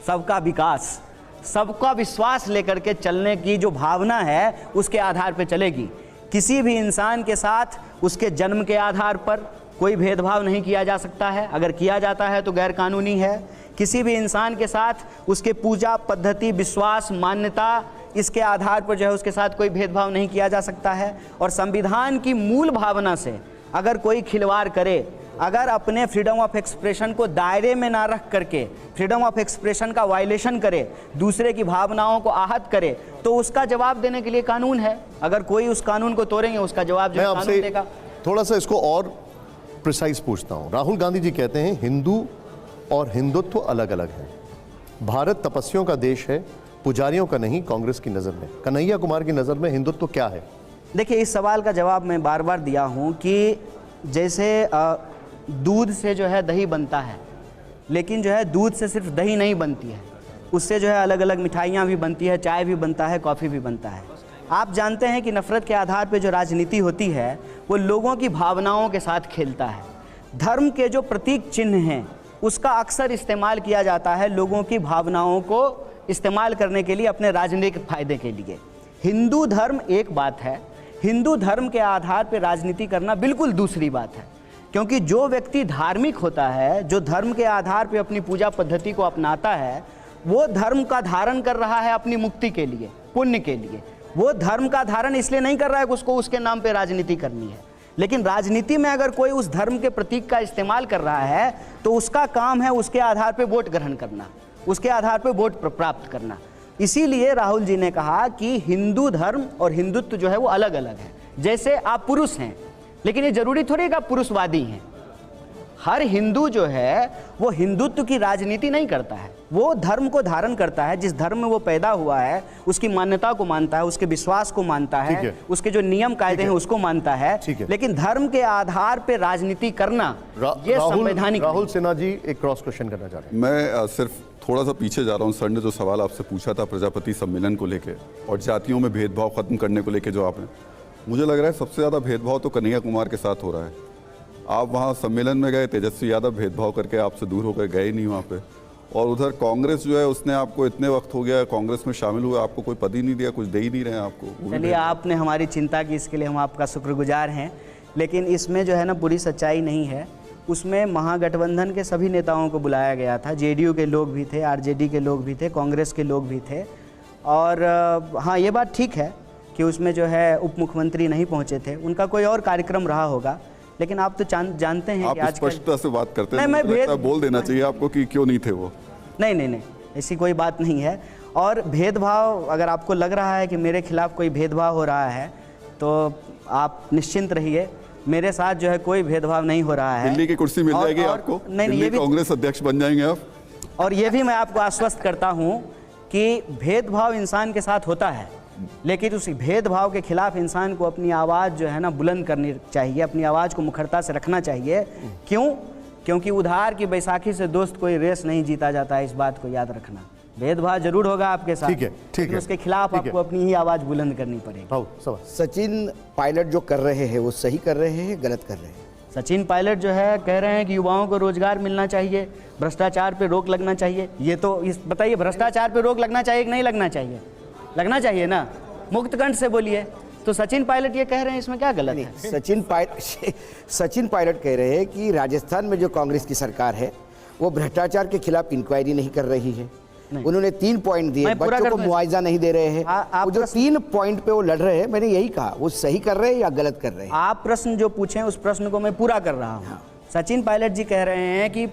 सबका विकास, सबका विश्वास लेकर के चलने की जो भावना है उसके आधार पर चलेगी। किसी भी इंसान के साथ उसके जन्म के आधार पर कोई भेदभाव नहीं किया जा सकता है, अगर किया जाता है तो गैर कानूनी है। किसी भी इंसान के साथ उसके पूजा पद्धति, विश्वास, मान्यता, इसके आधार पर जो है उसके साथ कोई भेदभाव नहीं किया जा सकता है। और संविधान की मूल भावना से अगर कोई खिलवाड़ करे, अगर अपने फ्रीडम ऑफ एक्सप्रेशन को दायरे में ना रख करके फ्रीडम ऑफ एक्सप्रेशन का वायलेशन करे, दूसरे की भावनाओं को आहत करे, तो उसका जवाब देने के लिए कानून है। अगर कोई उस कानून को तोड़ेंगे, उसका जवाब जो मैं कानून आपसे देगा। थोड़ा सा इसको और प्रिसाइज पूछता हूं। राहुल गांधी जी कहते हैं हिंदू और हिंदुत्व अलग अलग है, भारत तपस्वियों का देश है, पुजारियों का नहीं। कांग्रेस की नज़र में, कन्हैया कुमार की नज़र में हिंदुत्व क्या है? देखिए, इस सवाल का जवाब मैं बार बार दिया हूं कि जैसे दूध से जो है दही बनता है, लेकिन जो है दूध से सिर्फ दही नहीं बनती है, उससे जो है अलग अलग मिठाइयाँ भी बनती है, चाय भी बनता है, कॉफ़ी भी बनता है। आप जानते हैं कि नफ़रत के आधार पर जो राजनीति होती है वो लोगों की भावनाओं के साथ खेलता है। धर्म के जो प्रतीक चिन्ह हैं उसका अक्सर इस्तेमाल किया जाता है लोगों की भावनाओं को इस्तेमाल करने के लिए, अपने राजनीतिक फायदे के लिए। हिंदू धर्म एक बात है, हिंदू धर्म के आधार पर राजनीति करना बिल्कुल दूसरी बात है। क्योंकि जो व्यक्ति धार्मिक होता है, जो धर्म के आधार पर अपनी पूजा पद्धति को अपनाता है, वो धर्म का धारण कर रहा है अपनी मुक्ति के लिए, पुण्य के लिए। वो धर्म का धारण इसलिए नहीं कर रहा है कि उसको उसके नाम पे राजनीति करनी है। लेकिन राजनीति में अगर कोई उस धर्म के प्रतीक का इस्तेमाल कर रहा है तो उसका काम है उसके आधार पे वोट ग्रहण करना, उसके आधार पे वोट प्राप्त करना। इसीलिए राहुल जी ने कहा कि हिंदू धर्म और हिंदुत्व जो है वो अलग अलग है। जैसे आप पुरुष हैं, लेकिन ये जरूरी थोड़ी कि आप पुरुषवादी हैं। हर हिंदू जो है वो हिंदुत्व की राजनीति नहीं करता है, वो धर्म को धारण करता है। जिस धर्म में वो पैदा हुआ है उसकी मान्यता को मानता है, उसके विश्वास को मानता है, उसके जो नियम कायदे हैं उसको मानता है। लेकिन धर्म के आधार पे राजनीति करना ये संवैधानिक। राहुल सिन्हा जी एक क्रॉस क्वेश्चन करना चाह रहे हैं। मैं सिर्फ थोड़ा सा पीछे जा रहा हूँ। सर ने जो सवाल आपसे पूछा था प्रजापति सम्मेलन को लेके और जातियों में भेदभाव खत्म करने को लेके, जो आपने, मुझे लग रहा है सबसे ज़्यादा भेदभाव तो कन्हैया कुमार के साथ हो रहा है। आप वहाँ सम्मेलन में गए, तेजस्वी यादव भेदभाव करके आपसे दूर होकर गए नहीं वहाँ पे, और उधर कांग्रेस जो है उसने आपको इतने वक्त हो गया कांग्रेस में शामिल हुए, आपको कोई पद ही नहीं दिया, कुछ दे ही नहीं रहे हैं आपको। चलिए, आपने हमारी चिंता की, इसके लिए हम आपका शुक्रगुजार हैं। लेकिन इसमें जो है ना पूरी सच्चाई नहीं है। उसमें महागठबंधन के सभी नेताओं को बुलाया गया था, जेडीयू के लोग भी थे, आरजेडी के लोग भी थे, कांग्रेस के लोग भी थे। और हाँ, ये बात ठीक है कि उसमें जो है उप मुख्यमंत्री नहीं पहुँचे थे, उनका कोई और कार्यक्रम रहा होगा। लेकिन आप तो जानते हैं आप कि आज स्पष्टता से बात करते हैं, मैं बोल देना चाहिए आपको कि क्यों नहीं थे वो। नहीं, ऐसी कोई बात नहीं है। और भेदभाव, अगर आपको लग रहा है कि मेरे खिलाफ कोई भेदभाव हो रहा है तो आप निश्चिंत रहिए, मेरे साथ जो है कोई भेदभाव नहीं हो रहा है। दिल्ली की कुर्सी मिल जाएगी आपको, नहीं, ये भी कांग्रेस अध्यक्ष बन जाएंगे आप। और ये भी मैं आपको आश्वस्त करता हूँ कि भेदभाव इंसान के साथ होता है, लेकिन उस भेदभाव के खिलाफ इंसान को अपनी आवाज़ जो है ना बुलंद करनी चाहिए, अपनी आवाज़ को मुखरता से रखना चाहिए। क्यों? क्योंकि उधार की बैसाखी से दोस्त कोई रेस नहीं जीता जाता है, इस बात को याद रखना। भेदभाव जरूर होगा आपके साथ, ठीक है, ठीक है, उसके खिलाफ ठीक है। आपको अपनी ही आवाज़ बुलंद करनी पड़ेगी। सचिन पायलट जो कर रहे हैं वो सही कर रहे हैं, गलत कर रहे हैं? सचिन पायलट जो है कह रहे हैं कि युवाओं को रोजगार मिलना चाहिए, भ्रष्टाचार पे रोक लगना चाहिए। ये तो इस बताइए, भ्रष्टाचार पे रोक लगना चाहिए कि नहीं लगना चाहिए? लगना चाहिए ना, मुक्त कंठ से बोलिए। तो सचिन पायलट ये कह रहे हैं, इसमें क्या गलत है? सचिन पायलट कह रहे हैं कि राजस्थान में जो कांग्रेस की सरकार है वो भ्रष्टाचार के खिलाफ इंक्वायरी नहीं कर रही है। उन्होंने 3 पॉइंट दिए, बच्चों को मुआवजा नहीं दे रहे हैं। वो जो 3 पॉइंट पे वो लड़ रहे हैं, मैंने यही कहा, वो सही कर रहे हैं या गलत कर रहे हैं? आप प्रश्न जो पूछे उस प्रश्न को मैं पूरा कर रहा हूँ। सचिन पायलट जी कह रहे हैं कि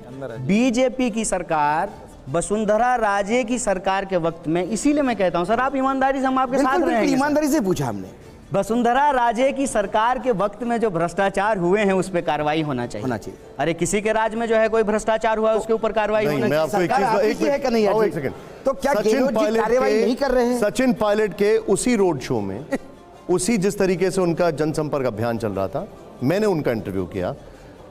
बीजेपी की सरकार वसुंधरा राजे की सरकार के वक्त में, इसीलिए मैं कहता हूँ सर आप ईमानदारी से, हम आपके साथ रहेंगे। ईमानदारी से पूछा हमने। वसुंधरा राजे की सरकार के वक्त में जो भ्रष्टाचार हुए हैं उस पर कार्रवाई होना चाहिए। अरे किसी के राज में जो है कोई भ्रष्टाचार हुआ उसके ऊपर कार्रवाई होना चाहिए। तो क्या गहलोत जी कार्रवाई नहीं कर रहे हैं? सचिन पायलट के उसी रोड शो में उसी जिस तरीके से उनका जनसंपर्क अभियान चल रहा था, मैंने उनका इंटरव्यू किया।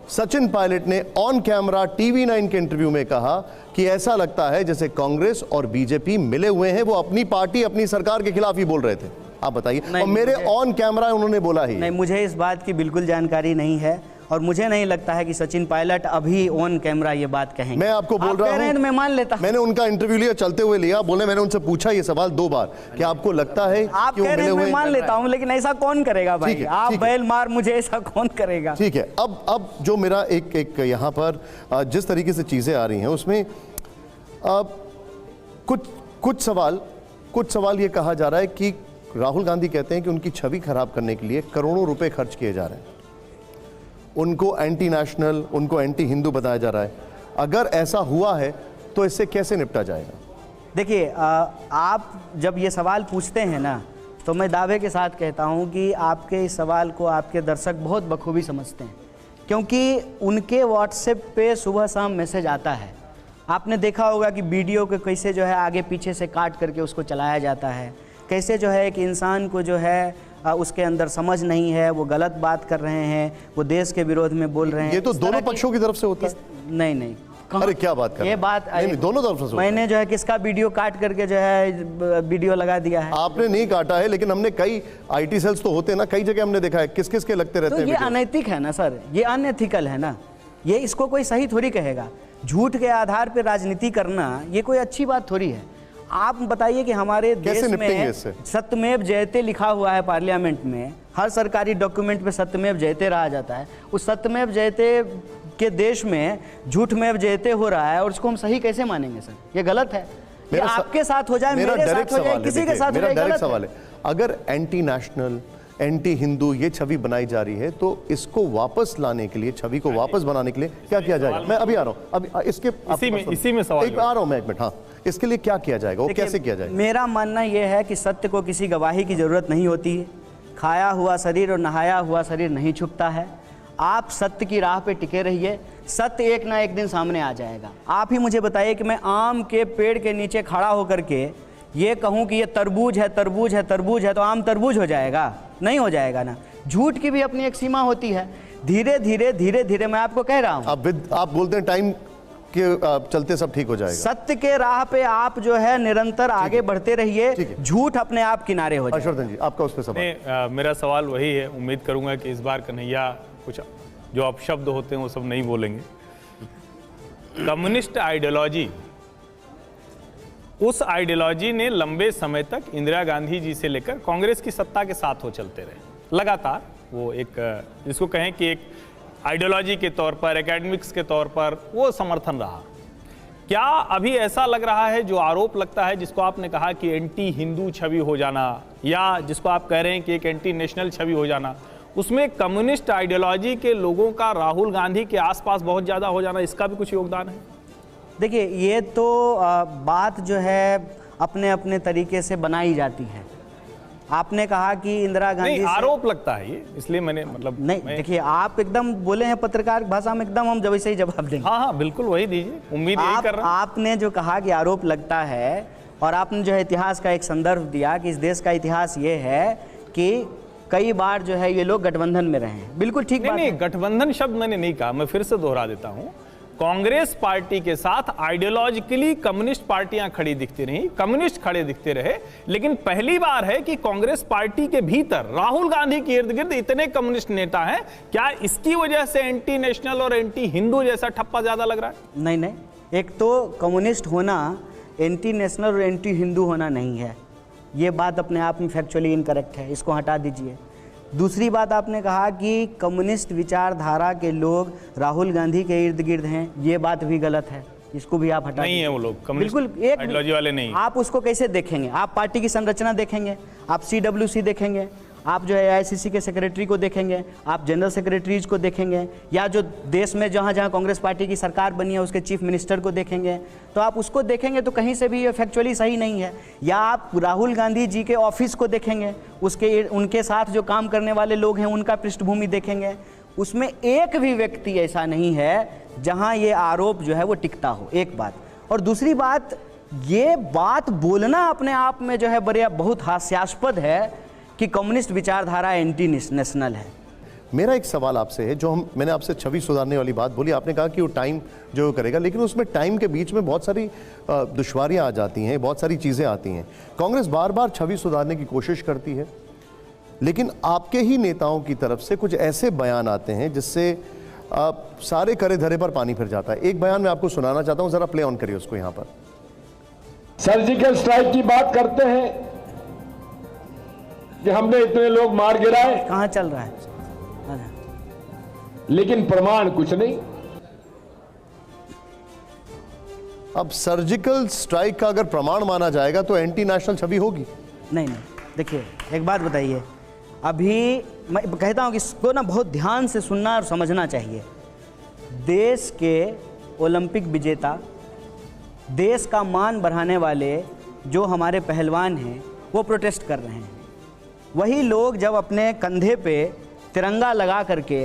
सचिन पायलट ने ऑन कैमरा TV9 के इंटरव्यू में कहा कि ऐसा लगता है जैसे कांग्रेस और बीजेपी मिले हुए हैं। वो अपनी पार्टी अपनी सरकार के खिलाफ ही बोल रहे थे, आप बताइए। और मेरे ऑन कैमरा उन्होंने बोला ही नहीं, मुझे इस बात की बिल्कुल जानकारी नहीं है और मुझे नहीं लगता है कि सचिन पायलट अभी ऑन कैमरा ये बात कहेंगे। मैं आपको बोल रहा हूं, तो मैं मान लेता। मैंने उनका इंटरव्यू लिया, चलते हुए लिया, बोले मैंने उनसे पूछा ये सवाल 2 बार कि आपको लगता है आप कह रहे हैं मैं मान लेता हूं, लेकिन ऐसा कौन करेगा भाई? आप बैल मार मुझे ऐसा कौन करेगा? ठीक है, अब जो मेरा एक यहाँ पर जिस तरीके से चीजें आ रही हैं उसमें कुछ सवाल ये कहा जा रहा है कि राहुल गांधी कहते हैं कि उनकी छवि खराब करने के लिए करोड़ों रुपए खर्च किए जा रहे हैं, उनको एंटी नेशनल, उनको एंटी हिंदू बताया जा रहा है। अगर ऐसा हुआ है तो इससे कैसे निपटा जाएगा? देखिए, आप जब ये सवाल पूछते हैं ना, तो मैं दावे के साथ कहता हूं कि आपके इस सवाल को आपके दर्शक बहुत बखूबी समझते हैं, क्योंकि उनके व्हाट्सएप पे सुबह शाम मैसेज आता है। आपने देखा होगा कि वीडियो को कैसे जो है आगे पीछे से काट करके उसको चलाया जाता है, कैसे जो है कि इंसान को जो है उसके अंदर समझ नहीं है, वो गलत बात कर रहे हैं, वो देश के विरोध में बोल रहे हैं। ये तो दोनों पक्षों की तरफ से होता है। नहीं, अरे क्या बात कर रहे हैं? ये बात नहीं, दोनों तरफ से। मैंने जो है किसका वीडियो काट करके जो है वीडियो लगा दिया है? आपने नहीं काटा है, लेकिन हमने कई IT सेल्स तो होते हैं ना, कई जगह हमने देखा है किस के लगते रहते हैं। ये अनैतिक है ना सर, ये अनएथिकल है ना, ये इसको कोई सही थोड़ी कहेगा। झूठ के आधार पर राजनीति करना ये कोई अच्छी बात थोड़ी है। आप बताइए कि हमारे देश में सत्यमेव जयते लिखा हुआ है, पार्लियामेंट में हर सरकारी डॉक्यूमेंट पे सत्यमेव जयते रहा जाता है। उस सत्यमेव जयते के देश में झूठमेव जयते हो रहा है और उसको हम सही कैसे मानेंगे सर? ये गलत है। ये आपके साथ हो जाए, मेरे साथ हो जाए, किसी के साथ हो जाए, डायरेक्ट सवाल है। अगर एंटी नेशनल, एंटी हिंदू ये छवि बनाई जा रही है तो इसको वापस लाने के लिए, छवि को वापस बनाने के लिए क्या किया जाएगा? मैं अभी आ रहा हूँ, अभी इसके इसी में सवाल आ रहा हूँ मैं, एक मिनट। हाँ, इसके लिए क्या किया जाएगा, वो कैसे किया जाएगा? मेरा मानना यह है कि सत्य को किसी गवाही की जरूरत नहीं होती है। खाया हुआ शरीर और नहाया हुआ शरीर नहीं छुपता है। आप सत्य की राह पे टिके रहिए, सत्य एक ना एक दिन सामने आ जाएगा। आप ही मुझे बताइए कि मैं आम के पेड़ के नीचे खड़ा होकर के ये कहूँ कि ये तरबूज है, तरबूज है, तरबूज है, तो आम तरबूज हो जाएगा? नहीं हो जाएगा ना। झूठ की भी अपनी एक सीमा होती है। धीरे धीरे मैं आपको कह रहा हूँ, आप बोलते हैं टाइम के चलते सब ठीक हो जाएगा। सत्य के राह पे आप जो है निरंतर आगे बढ़ते रहिए, झूठ अपने आप किनारे हो जाए। हर्षवर्धन जी, आपका उस पर सवाल? मेरा सवाल वही है, उम्मीद करूंगा कि इस बार कन्हैया कुछ जो अपशब्द होते हैं वो सब नहीं बोलेंगे। कम्युनिस्ट आइडियोलॉजी, उस आइडियोलॉजी ने लंबे समय तक इंदिरा गांधी जी से लेकर कांग्रेस की सत्ता के साथ हो चलते रहे लगातार। वो एक जिसको कहें कि एक आइडियोलॉजी के तौर पर, एकेडमिक्स के तौर पर वो समर्थन रहा। क्या अभी ऐसा लग रहा है, जो आरोप लगता है, जिसको आपने कहा कि एंटी हिंदू छवि हो जाना, या जिसको आप कह रहे हैं कि एक एंटी नेशनल छवि हो जाना, उसमें कम्युनिस्ट आइडियोलॉजी के लोगों का राहुल गांधी के आसपास बहुत ज़्यादा हो जाना, इसका भी कुछ योगदान है? देखिए, ये तो बात जो है अपने अपने तरीके से बनाई जाती है। आपने कहा कि इंदिरा गांधी नहीं, आरोप लगता है ये, इसलिए मैंने मतलब नहीं। देखिए, आप एकदम बोले हैं पत्रकार भाषा में, एकदम हम जब वैसे ही जवाब देंगे। हाँ, बिल्कुल वही दीजिए, उम्मीद यही कर रहा हूं। आपने जो कहा कि आरोप लगता है, और आपने जो है इतिहास का एक संदर्भ दिया कि इस देश का इतिहास ये है कि कई बार जो है ये लोग गठबंधन में रहे हैं। बिल्कुल ठीक बात नहीं, है। गठबंधन शब्द मैंने नहीं कहा, मैं फिर से दोहरा देता हूं। कांग्रेस पार्टी के साथ आइडियोलॉजिकली कम्युनिस्ट पार्टियां खड़ी दिखती रही, कम्युनिस्ट खड़े दिखते रहे, लेकिन पहली बार है कि कांग्रेस पार्टी के भीतर राहुल गांधी के इर्द गिर्द इतने कम्युनिस्ट नेता हैं। क्या इसकी वजह से एंटी नेशनल और एंटी हिंदू जैसा ठप्पा ज्यादा लग रहा है? नहीं नहीं, एक तो कम्युनिस्ट होना एंटी नेशनल और एंटी हिंदू होना नहीं है, ये बात अपने आप में फैक्चुअली इनकरेक्ट है, इसको हटा दीजिए। दूसरी बात आपने कहा कि कम्युनिस्ट विचारधारा के लोग राहुल गांधी के इर्द गिर्द हैं, ये बात भी गलत है, इसको भी आप हटा नहीं है वो लोग बिल्कुल एक आइडियोलॉजी वाले नहीं। आप उसको कैसे देखेंगे? आप पार्टी की संरचना देखेंगे, आप CWC देखेंगे, आप जो है AICC के सेक्रेटरी को देखेंगे, आप जनरल सेक्रेटरीज को देखेंगे, या जो देश में जहाँ जहाँ कांग्रेस पार्टी की सरकार बनी है उसके चीफ मिनिस्टर को देखेंगे, तो आप उसको देखेंगे तो कहीं से भी ये फैक्चुअली सही नहीं है। या आप राहुल गांधी जी के ऑफिस को देखेंगे, उसके उनके साथ जो काम करने वाले लोग हैं उनका पृष्ठभूमि देखेंगे, उसमें एक भी व्यक्ति ऐसा नहीं है जहाँ ये आरोप जो है वो टिकता हो, एक बात। और दूसरी बात, ये बात बोलना अपने आप में जो है बड़े बहुत हास्यास्पद है कि कम्युनिस्ट विचारधारा एंटी नेशनल है। मेरा एक सवाल आपसे है, जो मैंने आपसे छवि सुधारने वाली बात बोली, आपने कहा कि वो टाइम जो करेगा, लेकिन उसमें टाइम के बीच में बहुत सारी दुश्वारियां आ जाती हैं, बहुत सारी चीज़ें आती हैं। कांग्रेस बार बार छवि सुधारने की कोशिश करती है, लेकिन आपके ही नेताओं की तरफ से कुछ ऐसे बयान आते हैं जिससे सारे करे धरे पर पानी फिर जाता है। एक बयान मैं आपको सुनाना चाहता हूँ, ज़रा प्ले ऑन करिए उसको यहाँ पर। सर्जिकल स्ट्राइक की बात करते हैं कि हमने इतने लोग मार गिराए, कहाँ चल रहा है, लेकिन प्रमाण कुछ नहीं। अब सर्जिकल स्ट्राइक का अगर प्रमाण माना जाएगा तो एंटी नेशनल छवि होगी। नहीं नहीं, देखिए एक बात बताइए, अभी मैं कहता हूँ कि इसको ना बहुत ध्यान से सुनना और समझना चाहिए। देश के ओलंपिक विजेता, देश का मान बढ़ाने वाले जो हमारे पहलवान हैं वो प्रोटेस्ट कर रहे हैं। वही लोग जब अपने कंधे पे तिरंगा लगा करके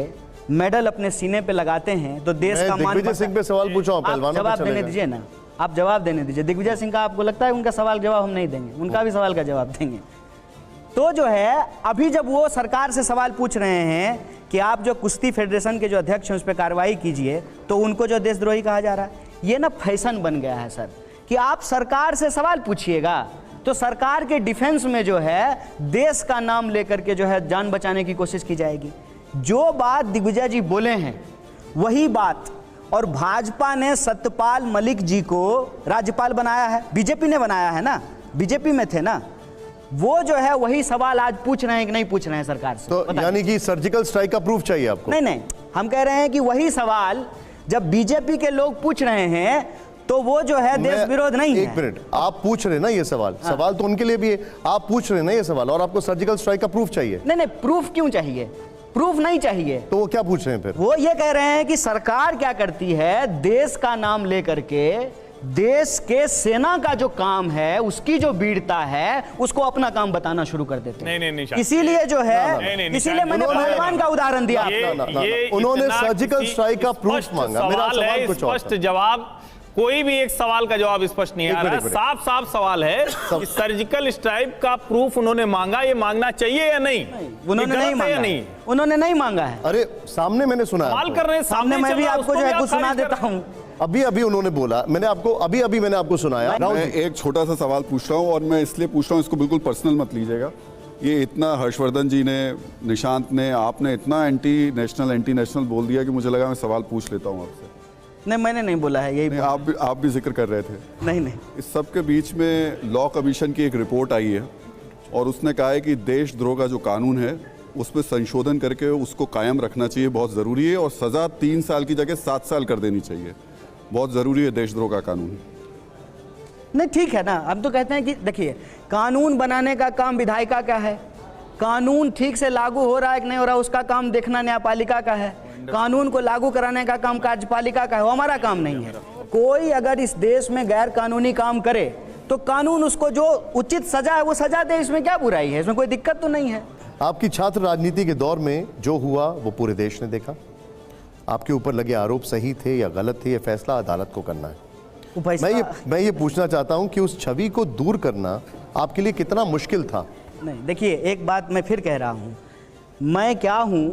मेडल अपने सीने पे लगाते हैं तो देश का मान। दिग्विजय सिंह पे सवाल पूछा हूं, पहलवानों जवाब देने दीजिए ना, आप जवाब देने दीजिए। दिग्विजय सिंह का आपको लगता है उनका सवाल जवाब हम नहीं देंगे? उनका भी सवाल का जवाब देंगे। तो जो है अभी जब वो सरकार से सवाल पूछ रहे हैं कि आप जो कुश्ती फेडरेशन के जो अध्यक्ष हैं उस पर कार्रवाई कीजिए, तो उनको जो देशद्रोही कहा जा रहा है। ये ना फैशन बन गया है सर कि आप सरकार से सवाल पूछिएगा तो सरकार के डिफेंस में जो है देश का नाम लेकर के जो है जान बचाने की कोशिश की जाएगी। जो बात दिग्विजय जी बोले हैं वही बात, और भाजपा ने सत्यपाल मलिक जी को राज्यपाल बनाया है, बीजेपी ने बनाया है ना, बीजेपी में थे ना, वो जो है वही सवाल आज पूछ रहे हैं कि नहीं पूछ रहे हैं सरकार से। तो यानी कि सर्जिकल स्ट्राइक का प्रूफ चाहिए आपको? नहीं नहीं, हम कह रहे हैं कि वही सवाल जब बीजेपी के लोग पूछ रहे हैं तो वो जो है देश विरोध नहीं है। एक मिनट, आप पूछ रहे ना ये सवाल, हाँ। सवाल तो उनके लिए भी है, आप पूछ रहे ना ये सवाल और आपको सर्जिकल स्ट्राइक का प्रूफ चाहिए? नहीं नहीं, प्रूफ क्यों चाहिए? प्रूफ नहीं चाहिए। तो वो क्या पूछ रहे हैं फिर? वो ये कह रहे हैं कि सरकार क्या करती है, देश का नाम लेकर के देश के सेना का जो काम है, उसकी जो वीरता है, उसको अपना काम बताना शुरू कर देते हैं। नहीं, इसीलिए जो है, इसीलिए मैंने पहलवान का उदाहरण दिया। उन्होंने सर्जिकल स्ट्राइक का प्रूफ मांगा। मेरा सवाल कुछ और स्पष्ट जवाब, कोई भी एक सवाल का जवाब स्पष्ट नहीं आ रहा। साफ साफ सवाल है कि सर्जिकल स्ट्राइक का प्रूफ उन्होंने मांगा, ये मांगना चाहिए या नहीं? उन्होंने नहीं मांगा, नहीं उन्होंने नहीं मांगा है। अरे सामने मैंने सुना, सवाल कर रहे हैं सामने, मैं भी आपको जो है कुछ सुना देता हूं। अभी उन्होंने बोला, मैंने आपको सुनाया। मैं एक छोटा सा सवाल पूछ रहा हूं और मैं इसलिए पूछ रहा हूं, इसको बिल्कुल पर्सनल मत लीजिएगा। ये इतना हर्षवर्धन जी ने, निशांत ने, आपने इतना एंटी नेशनल बोल दिया कि मुझे लगा मैं सवाल पूछ लेता हूं आपसे। नहीं, मैंने नहीं बोला है, यही आप भी जिक्र कर रहे थे। नहीं, इस सब के बीच में लॉ कमीशन की एक रिपोर्ट आई है और उसने कहा है कि देशद्रोह का जो कानून है उस पर संशोधन करके उसको कायम रखना चाहिए, बहुत ज़रूरी है, और सज़ा 3 साल की जगह 7 साल कर देनी चाहिए। बहुत ज़रूरी है देशद्रोह का कानून। नहीं, ठीक है ना, हम तो कहते हैं कि देखिए, कानून बनाने का काम विधायिका का है, कानून ठीक से लागू हो रहा है कि नहीं हो रहा उसका काम देखना न्यायपालिका का है, कानून को लागू कराने का काम कार्यपालिका का है, वो हमारा काम नहीं है। कोई अगर इस देश में गैर कानूनी काम करे तो कानून उसको जो उचित सजा है वो सजा दे, इसमें क्या बुराई है, इसमें कोई दिक्कत तो नहीं है। आपकी छात्र राजनीति के दौर में जो हुआ वो पूरे देश ने देखा। आपके ऊपर लगे आरोप सही थे या गलत थे, ये फैसला अदालत को करना है। मैं ये पूछना चाहता हूं कि उस छवि को दूर करना आपके लिए कितना मुश्किल था? नहीं, देखिए एक बात मैं फिर कह रहा हूँ, मैं क्या हूँ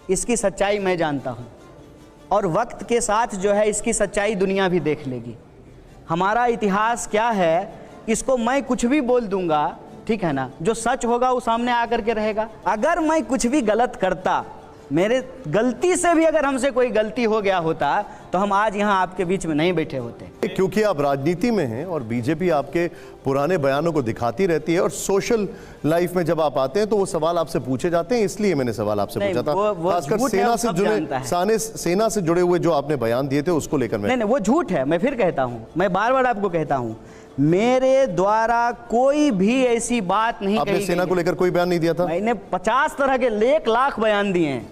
इसकी सच्चाई मैं जानता हूँ, और वक्त के साथ जो है इसकी सच्चाई दुनिया भी देख लेगी। हमारा इतिहास क्या है इसको मैं कुछ भी बोल दूंगा, ठीक है ना, जो सच होगा वो सामने आकर के रहेगा। अगर मैं कुछ भी गलत करता, मेरे गलती से भी अगर हमसे कोई गलती हो गया होता तो हम आज यहाँ आपके बीच में नहीं बैठे होते। क्योंकि आप राजनीति में हैं और बीजेपी आपके पुराने बयानों को दिखाती रहती है, और सोशल लाइफ में जब आप आते हैं तो वो सवाल आपसे पूछे जाते हैं, इसलिए मैंने सवाल आपसे पूछा था। खासकर सेना से जुड़े हुए जो आपने बयान दिए थे उसको लेकर। नहीं, वो झूठ है। मैं फिर कहता हूँ, मैं बार बार आपको कहता हूँ, मेरे द्वारा कोई भी ऐसी बात नहीं कही। आपने सेना को लेकर कोई बयान नहीं दिया था? मैंने 50 तरह के 1 लाख बयान दिए हैं,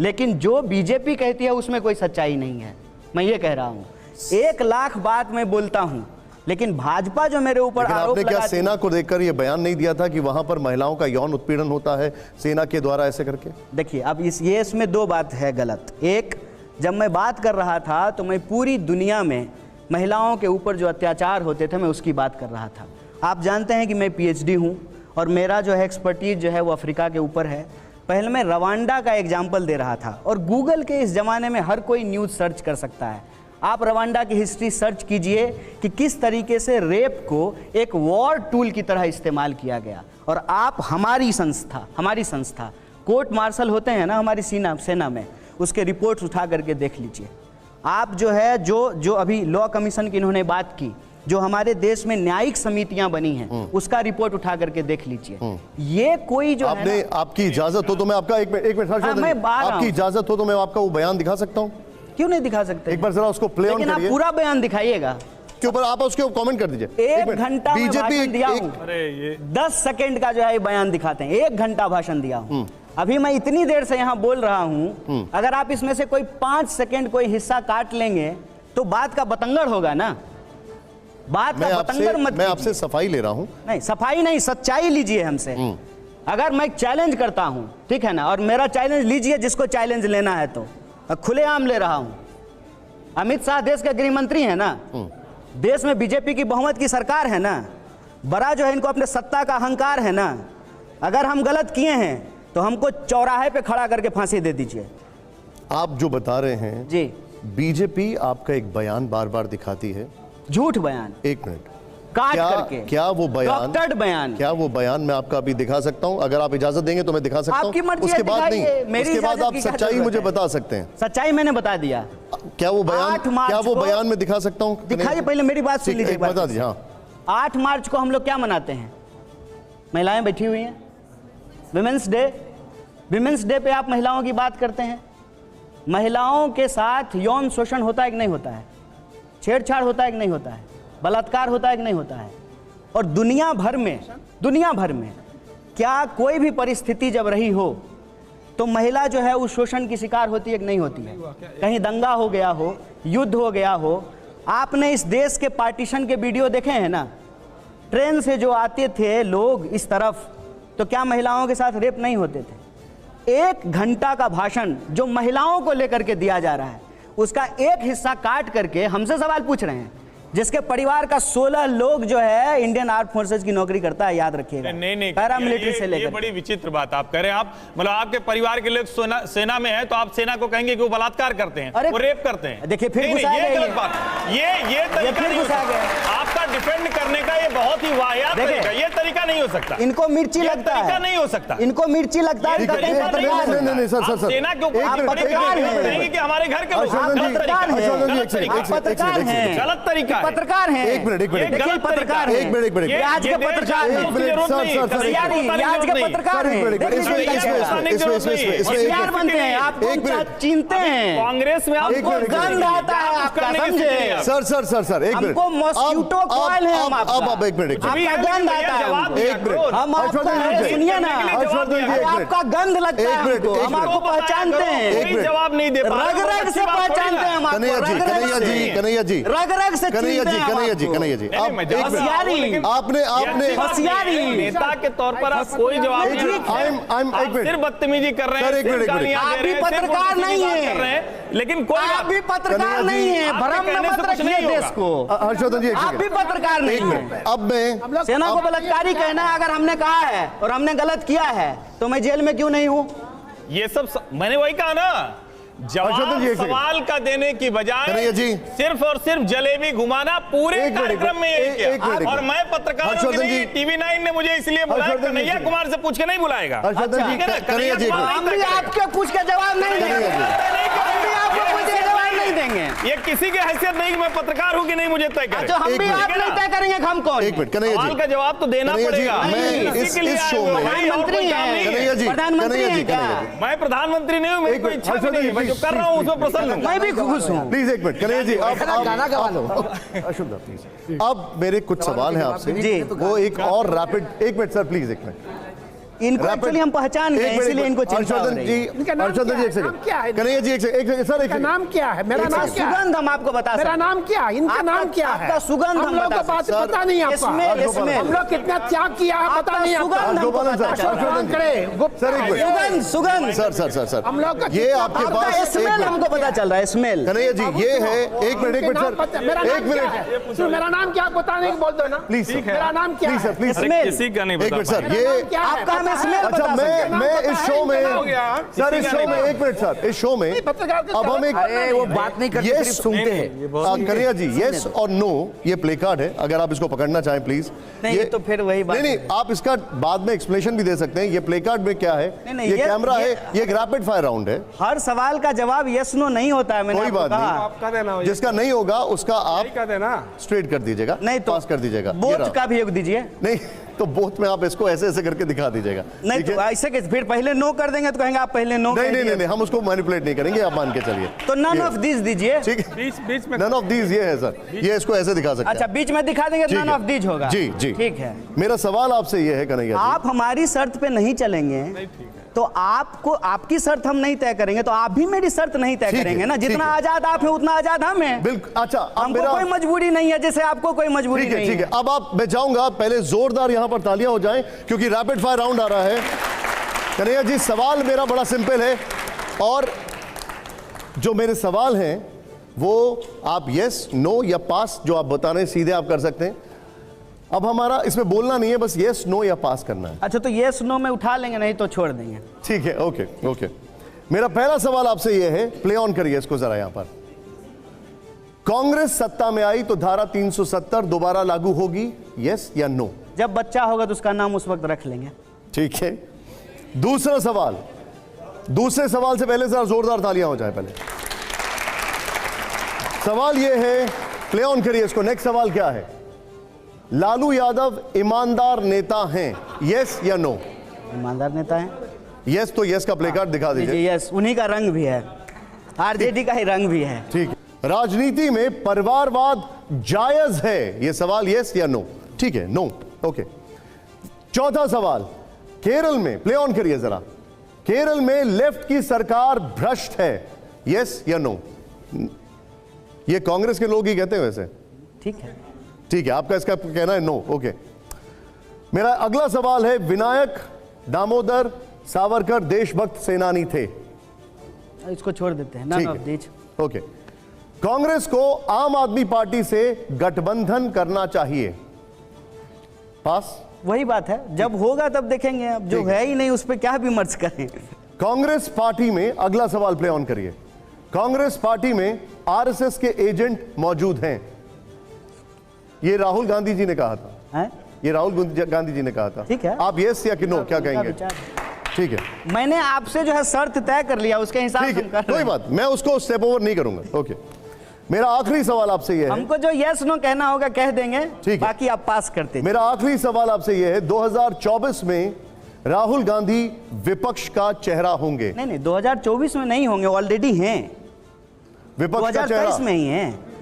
लेकिन जो बीजेपी कहती है उसमें कोई सच्चाई नहीं है। मैं ये कह रहा हूँ 1 लाख बात मैं बोलता हूँ, लेकिन भाजपा जो मेरे ऊपर आरोप आपने क्या सेना को देखकर ये बयान नहीं दिया था कि वहां पर महिलाओं का यौन उत्पीड़न होता है सेना के द्वारा ऐसे करके? देखिए, अब इसमें 2 बात है गलत। एक, जब मैं बात कर रहा था तो मैं पूरी दुनिया में महिलाओं के ऊपर जो अत्याचार होते थे मैं उसकी बात कर रहा था। आप जानते हैं कि मैं PhD हूँ और मेरा जो है एक्सपर्टीज जो है वो अफ्रीका के ऊपर है। पहले मैं रवांडा का एग्जाम्पल दे रहा था, और गूगल के इस ज़माने में हर कोई न्यूज़ सर्च कर सकता है। आप रवांडा की हिस्ट्री सर्च कीजिए कि किस तरीके से रेप को एक वॉर टूल की तरह इस्तेमाल किया गया। और आप हमारी संस्था कोर्ट मार्शल होते हैं ना हमारी सेना में, उसके रिपोर्ट्स उठा करके देख लीजिए। आप जो है जो अभी लॉ कमीशन की इन्होंने बात की, जो हमारे देश में न्यायिक समितियां बनी हैं, उसका रिपोर्ट उठा करके देख लीजिए। ये कोई जो आपने है आपकी इजाजत हो तो मैं आपका एक मिनट आपकी इजाजत हो तो मैं आपका वो बयान दिखा सकता हूं? क्यों नहीं दिखा सकते? एक बार जरा उसको प्ले ऑन करिए। लेकिन आप पूरा बयान दिखाइएगा के ऊपर, आप उसके ऊपर कमेंट कर दीजिए। 1 घंटा बीजेपी दिया हूं, 10 सेकंड का जो है बयान दिखाते हैं। 1 घंटा भाषण दिया हूं। अभी मैं इतनी देर से यहाँ बोल रहा हूं, अगर आप इसमें से कोई 5 सेकंड कोई हिस्सा काट लेंगे तो बात का बतंगड़ होगा ना। बात का बतंगड़ मत। मैं आपसे सफाई ले रहा हूं। नहीं, सफाई नहीं, सच्चाई लीजिए हमसे। अगर मैं चैलेंज करता हूं, ठीक है ना, और मेरा चैलेंज लीजिए जिसको चैलेंज लेना है, तो खुलेआम ले रहा हूं। अमित शाह देश के गृह मंत्री है ना, देश में बीजेपी की बहुमत की सरकार है ना, बड़ा जो है इनको अपने सत्ता का अहंकार है ना। अगर हम गलत किए हैं तो हमको चौराहे पे खड़ा करके फांसी दे दीजिए। आप जो बता रहे हैं जी, बीजेपी आपका एक बयान बार बार दिखाती है, झूठ बयान, 1 मिनट काट करके। क्या वो बयान, बयान, क्या वो बयान मैं आपका अभी दिखा सकता हूं? अगर आप इजाजत देंगे तो मैं दिखा सकता हूं। आपकी मर्जी है, उसके बाद नहीं, मेरी उसके बाद इजाजत आप की क्या सच्चाई जरूरत मुझे है? बता सकते हैं। सच्चाई मैंने बता दिया। क्या वो बयान, 8 मार्च क्या वो को बयान में दिखा सकता हूं? दिखाइए, पहले मेरी बात सुन लीजिए। बता दीजिए। हाँ, 8 मार्च को हम लोग क्या मनाते हैं? महिलाएं बैठी हुई हैं, विमेंस डे। विमेंस डे पे आप महिलाओं की बात करते हैं। महिलाओं के साथ यौन शोषण होता है कि नहीं होता है? छेड़छाड़ होता है कि नहीं होता है? बलात्कार होता है कि नहीं होता है? और दुनिया भर में क्या कोई भी परिस्थिति जब रही हो तो महिला जो है उस शोषण की शिकार होती है कि नहीं होती है? कहीं दंगा हो गया हो, युद्ध हो गया हो। आपने इस देश के पार्टीशन के वीडियो देखे हैं ना? ट्रेन से जो आते थे लोग इस तरफ, तो क्या महिलाओं के साथ रेप नहीं होते थे? 1 घंटा का भाषण जो महिलाओं को लेकर के दिया जा रहा है, उसका एक हिस्सा काट करके हमसे सवाल पूछ रहे हैं, जिसके परिवार का 16 लोग जो है इंडियन आर्म फोर्सेज की नौकरी करता है, याद रखिएगा। नहीं, पैरामिलिट्री से लेकर। ये बड़ी विचित्र बात आप कह रहे हैं। आप मतलब आपके परिवार के लोग सेना में है तो आप सेना को कहेंगे कि वो बलात्कार करते हैं, वो रेप करते हैं। देखिए फिर ये गलत बात, ये तरीका नहीं हो सकता। आपका डिफेंड करने का ये बहुत ही वाहियात तरीका, ये तरीका नहीं हो सकता। इनको मिर्ची लगता है, नहीं हो सकता। इनको मिर्ची लगता है। नहीं सर, सेना के ऊपर कहेंगे कि हमारे घर के गलत तरीका, पत्रकार हैं। एक मिनट पत्रकार हैं। एक मिनट आज के पत्रकार हैं। आज के पत्रकार हैं। होशियार बनते हैं, आपको चिंते हैं। कांग्रेस में आपको गंध आता है आपका, समझे? सर एक मिनट, हमको मॉस्किटो कॉइल है हम आपका। अब एक मिनट, आपका गंध आता है। एक मिनट, हम आपका सुनिए ना, आपका गंध लगता है हमको, हम आपको पहचानते हैं। जवाब नहीं दे, रग रग से पहचानते हैं हम आपको। कन्हैया जी, रग रग से कन्हैया जी, आपने होशियारी नेता के तौर पर आप कोई जवाब नहीं, सिर्फ बदतमीजी कर रहे हैं। आप भी पत्रकार नहीं है, लेकिन कोई आप भी पत्रकार नहीं है, भ्रम में मत रखिए देश को। हर्षवर्धन जी आप भी पत्रकार नहीं है। अब मैं सेना को बलात्कारी कहना है, अगर हमने कहा है और हमने गलत किया है तो मैं जेल में क्यों नहीं हूँ? ये सब मैंने वही कहा ना, जवाब सवाल का देने की बजाय सिर्फ और सिर्फ जलेबी घुमाना पूरे कार्यक्रम में यही किया। और मैं पत्रकार हूं कि नहीं, टीवी9 ने मुझे इसलिए बुलाया, कन्हैया कुमार से पूछ के नहीं बुलाएगा। हम भी आपके पूछ के जवाब नहीं देंगे। ये किसी की हैसियत नहीं कि मैं पत्रकार हूं कि नहीं मुझे तय करें। हम भी आप नहीं तय करेंगे, हम कौन? एक मिनट कन्हैया जी, सवाल का जवाब तो देना पड़ेगा। इस शो में मैं प्रधानमंत्री नहीं हूं, मेरी कोई इच्छा नहीं है, मैं जो कर रहा हूं उसमें प्रसन्न हूं। मैं भी खुश हूं। प्लीज एक मिनट कन्हैया जी, गाना गवा लो। अब मेरे कुछ सवाल हैं आपसे जी, वो एक और रैपिड, एक मिनट सर प्लीज, एक मिनट। इनको एक्चुअली हम पहचान गए, इसलिए इनको चिंता हो रही है। हर्षवर्धन जी एक सेकंड, कन्हैया जी एक सेकंड सर, एक नाम क्या है? मेरा नाम क्या है? सुगंध हम आपको बता सकते हैं। मेरा नाम क्या है? इनका नाम क्या है? आपका सुगंध हम लोग को बात पता नहीं आपका। हम लोग कितना त्याग किया है पता नहीं आपका। सुगंध सर हम लोग ये आपके पास स्मेल हमको पता चल रहा है, स्मेल। कन्हैया जी ये है, एक मिनट सर, एक मिनट, मेरा नाम क्या पता नहीं, बोल दो ना प्लीज, मेरा नाम क्या है? किसी का नहीं एक मिनट सर, ये आपका हमें स्मेल अच्छा बता सकते हैं। मैं इस शो में सर, इस शो में एक मिनट सर, इस शो में अब हम एक, वो बात नहीं करते, सिर्फ सुनते हैं। कन्हैया जी यस और नो, ये प्ले कार्ड है, अगर आप इसको पकड़ना चाहें प्लीज। नहीं तो फिर वही बात नहीं, आप इसका बाद में एक्सप्लेनेशन भी दे सकते हैं। ये प्ले कार्ड में क्या है, ये कैमरा है, ये एक रैपिड फायर राउंड है। हर सवाल का जवाब यस नो नहीं होता है। कोई बात नहीं, जिसका नहीं होगा उसका आप स्ट्रेट कर दीजिएगा, नहीं तो पास कर दीजिएगा। बोथ का भी योग दीजिए। नहीं तो बोथ में आप इसको ऐसे ऐसे करके दिखा दीजिएगा। नहीं तो ऐसे फिर पहले नो कर देंगे तो कहेंगे आप पहले नो। नहीं, हम उसको मैनिपुलेट नहीं करेंगे, आप मान के चलिए। तो नन ऑफ दिस दीजिए। ठीक है, बीच में नन ऑफ दिस ये है सर, ये इसको ऐसे दिखा सकते हैं। अच्छा, बीच में दिखा देंगे, नन ऑफ दिस होगा। जी ठीक है। मेरा सवाल आपसे ये है कन्हैया जी, आप हमारी शर्त पे नहीं चलेंगे तो आपको, आपकी शर्त हम नहीं तय करेंगे तो आप भी मेरी शर्त नहीं तय करेंगे ना। जितना आजाद आप हैं उतना आजाद हम हैं। बिल्कुल। अच्छा, हमको कोई मजबूरी नहीं है, जैसे आपको कोई मजबूरी नहीं है। ठीक है, अब आप, मैं चाहूंगा पहले जोरदार यहां पर तालियां हो जाएं क्योंकि रैपिड फायर राउंड आ रहा है। कन्हैया जी सवाल मेरा बड़ा सिंपल है और जो मेरे सवाल हैं वो आप यस नो या पास जो आप बता रहे हैं सीधे आप कर सकते हैं। अब हमारा इसमें बोलना नहीं है, बस यस नो या पास करना है। अच्छा, तो यस नो में उठा लेंगे, नहीं तो छोड़ देंगे। ठीक है, ओके। मेरा पहला सवाल आपसे यह है, प्ले ऑन करिए इसको जरा। यहां पर कांग्रेस सत्ता में आई तो धारा 370 दोबारा लागू होगी, यस या नो? जब बच्चा होगा तो उसका नाम उस वक्त रख लेंगे। ठीक है। दूसरा सवाल, दूसरे सवाल से पहले जरा जोरदार तालियां हो जाए। पहले सवाल यह है, प्ले ऑन करिए इसको। नेक्स्ट सवाल क्या है? लालू यादव ईमानदार नेता हैं, यस या नो? ईमानदार नेता हैं। यस तो यस का प्ले कार्ड दिखा दीजिए। यस, उन्हीं का रंग भी है, आरजेडी का ही रंग भी है। ठीक है। राजनीति में परिवारवाद जायज है, यह सवाल यस या नो? ठीक है, नो। ओके। चौथा सवाल, केरल में, प्ले ऑन करिए जरा, केरल में लेफ्ट की सरकार भ्रष्ट है, यस या नो? ये कांग्रेस के लोग ही कहते हैं वैसे। ठीक है, आपका इसका कहना है नो। ओके। मेरा अगला सवाल है, विनायक दामोदर सावरकर देशभक्त सेनानी थे, इसको छोड़ देते हैं, none of this. Okay. Congress को आम आदमी पार्टी से गठबंधन करना चाहिए, पास? वही बात है, जब होगा तब देखेंगे, अब जो है ही नहीं उस पर क्या विमर्श करें। कांग्रेस पार्टी में, अगला सवाल प्ले ऑन करिए, कांग्रेस पार्टी में आरएसएस के एजेंट मौजूद हैं, ये राहुल गांधी जी ने कहा था। है? ये राहुल गांधी जी ने कहा था। ठीक है, आप यस या कि नो क्या कहेंगे? ठीक है, मैंने आपसे जो है शर्त तय कर लिया, उसके हिसाब से कोई बात, मैं उसको स्टेप ओवर नहीं करूंगा। ओके। मेरा आखिरी सवाल आपसे यह है, हमको जो यस नो कहना होगा कह देंगे, बाकी आप पास करते। मेरा आखिरी सवाल आपसे यह है, 2024 में राहुल गांधी विपक्ष का चेहरा होंगे? नहीं, 2024 में नहीं होंगे, ऑलरेडी हैं, विपक्ष का चेहरा 2023 में ही हैं।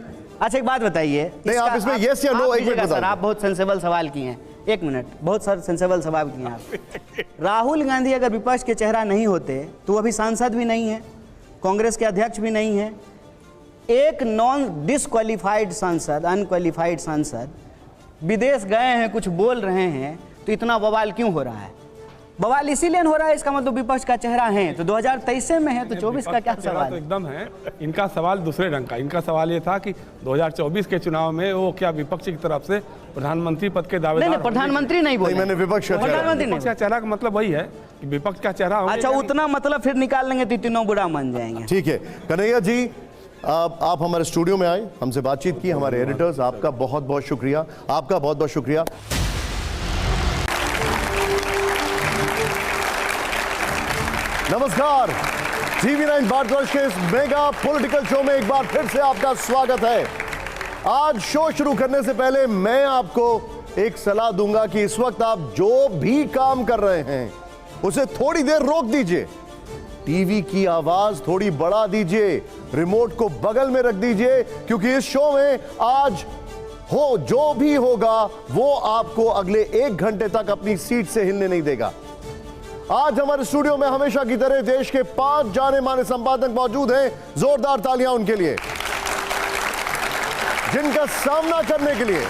अच्छा, एक बात बताइए, नहीं आप इसमें यस या नो एक मिनट सर, आप बहुत सेंसेबल सवाल किए हैं, एक मिनट, बहुत सारे सेंसेबल सवाल किए हैं आप। राहुल गांधी अगर विपक्ष के चेहरा नहीं होते तो अभी सांसद भी नहीं है, कांग्रेस के अध्यक्ष भी नहीं है, एक नॉन डिसक्वालीफाइड सांसद, अनक्वालीफाइड सांसद विदेश गए हैं, कुछ बोल रहे हैं, तो इतना बवाल क्यों हो रहा है? बवाल इसीलिए हो रहा है, इसका मतलब विपक्ष का चेहरा है तो 2023 में है तो 24 का क्या सवाल तो एकदम है। इनका सवाल दूसरे ढंग का, इनका सवाल ये था कि 2024 के चुनाव में वो क्या विपक्ष की तरफ से प्रधानमंत्री पद के दावेदार नहीं, प्रधानमंत्री नहीं बोले, मैंने विपक्ष का चेहरा का मतलब वही है कि विपक्ष का चेहरा। अच्छा, उतना मतलब फिर निकाल लेंगे तो तीनों बुरा मान जाएंगे। ठीक है कन्हैया जी, आप हमारे स्टूडियो में आए, हमसे बातचीत की, हमारे एडिटर्स, आपका बहुत बहुत शुक्रिया, आपका बहुत बहुत शुक्रिया। नमस्कार, TV9 भारतवर्ष के इस मेगा पॉलिटिकल शो में एक बार फिर से आपका स्वागत है। आज शो शुरू करने से पहले मैं आपको एक सलाह दूंगा कि इस वक्त आप जो भी काम कर रहे हैं उसे थोड़ी देर रोक दीजिए, टीवी की आवाज थोड़ी बढ़ा दीजिए, रिमोट को बगल में रख दीजिए, क्योंकि इस शो में आज जो भी होगा वो आपको अगले 1 घंटे तक अपनी सीट से हिलने नहीं देगा। आज हमारे स्टूडियो में हमेशा की तरह देश के 5 जाने माने संपादक मौजूद हैं। जोरदार तालियां उनके लिए, जिनका सामना करने के लिए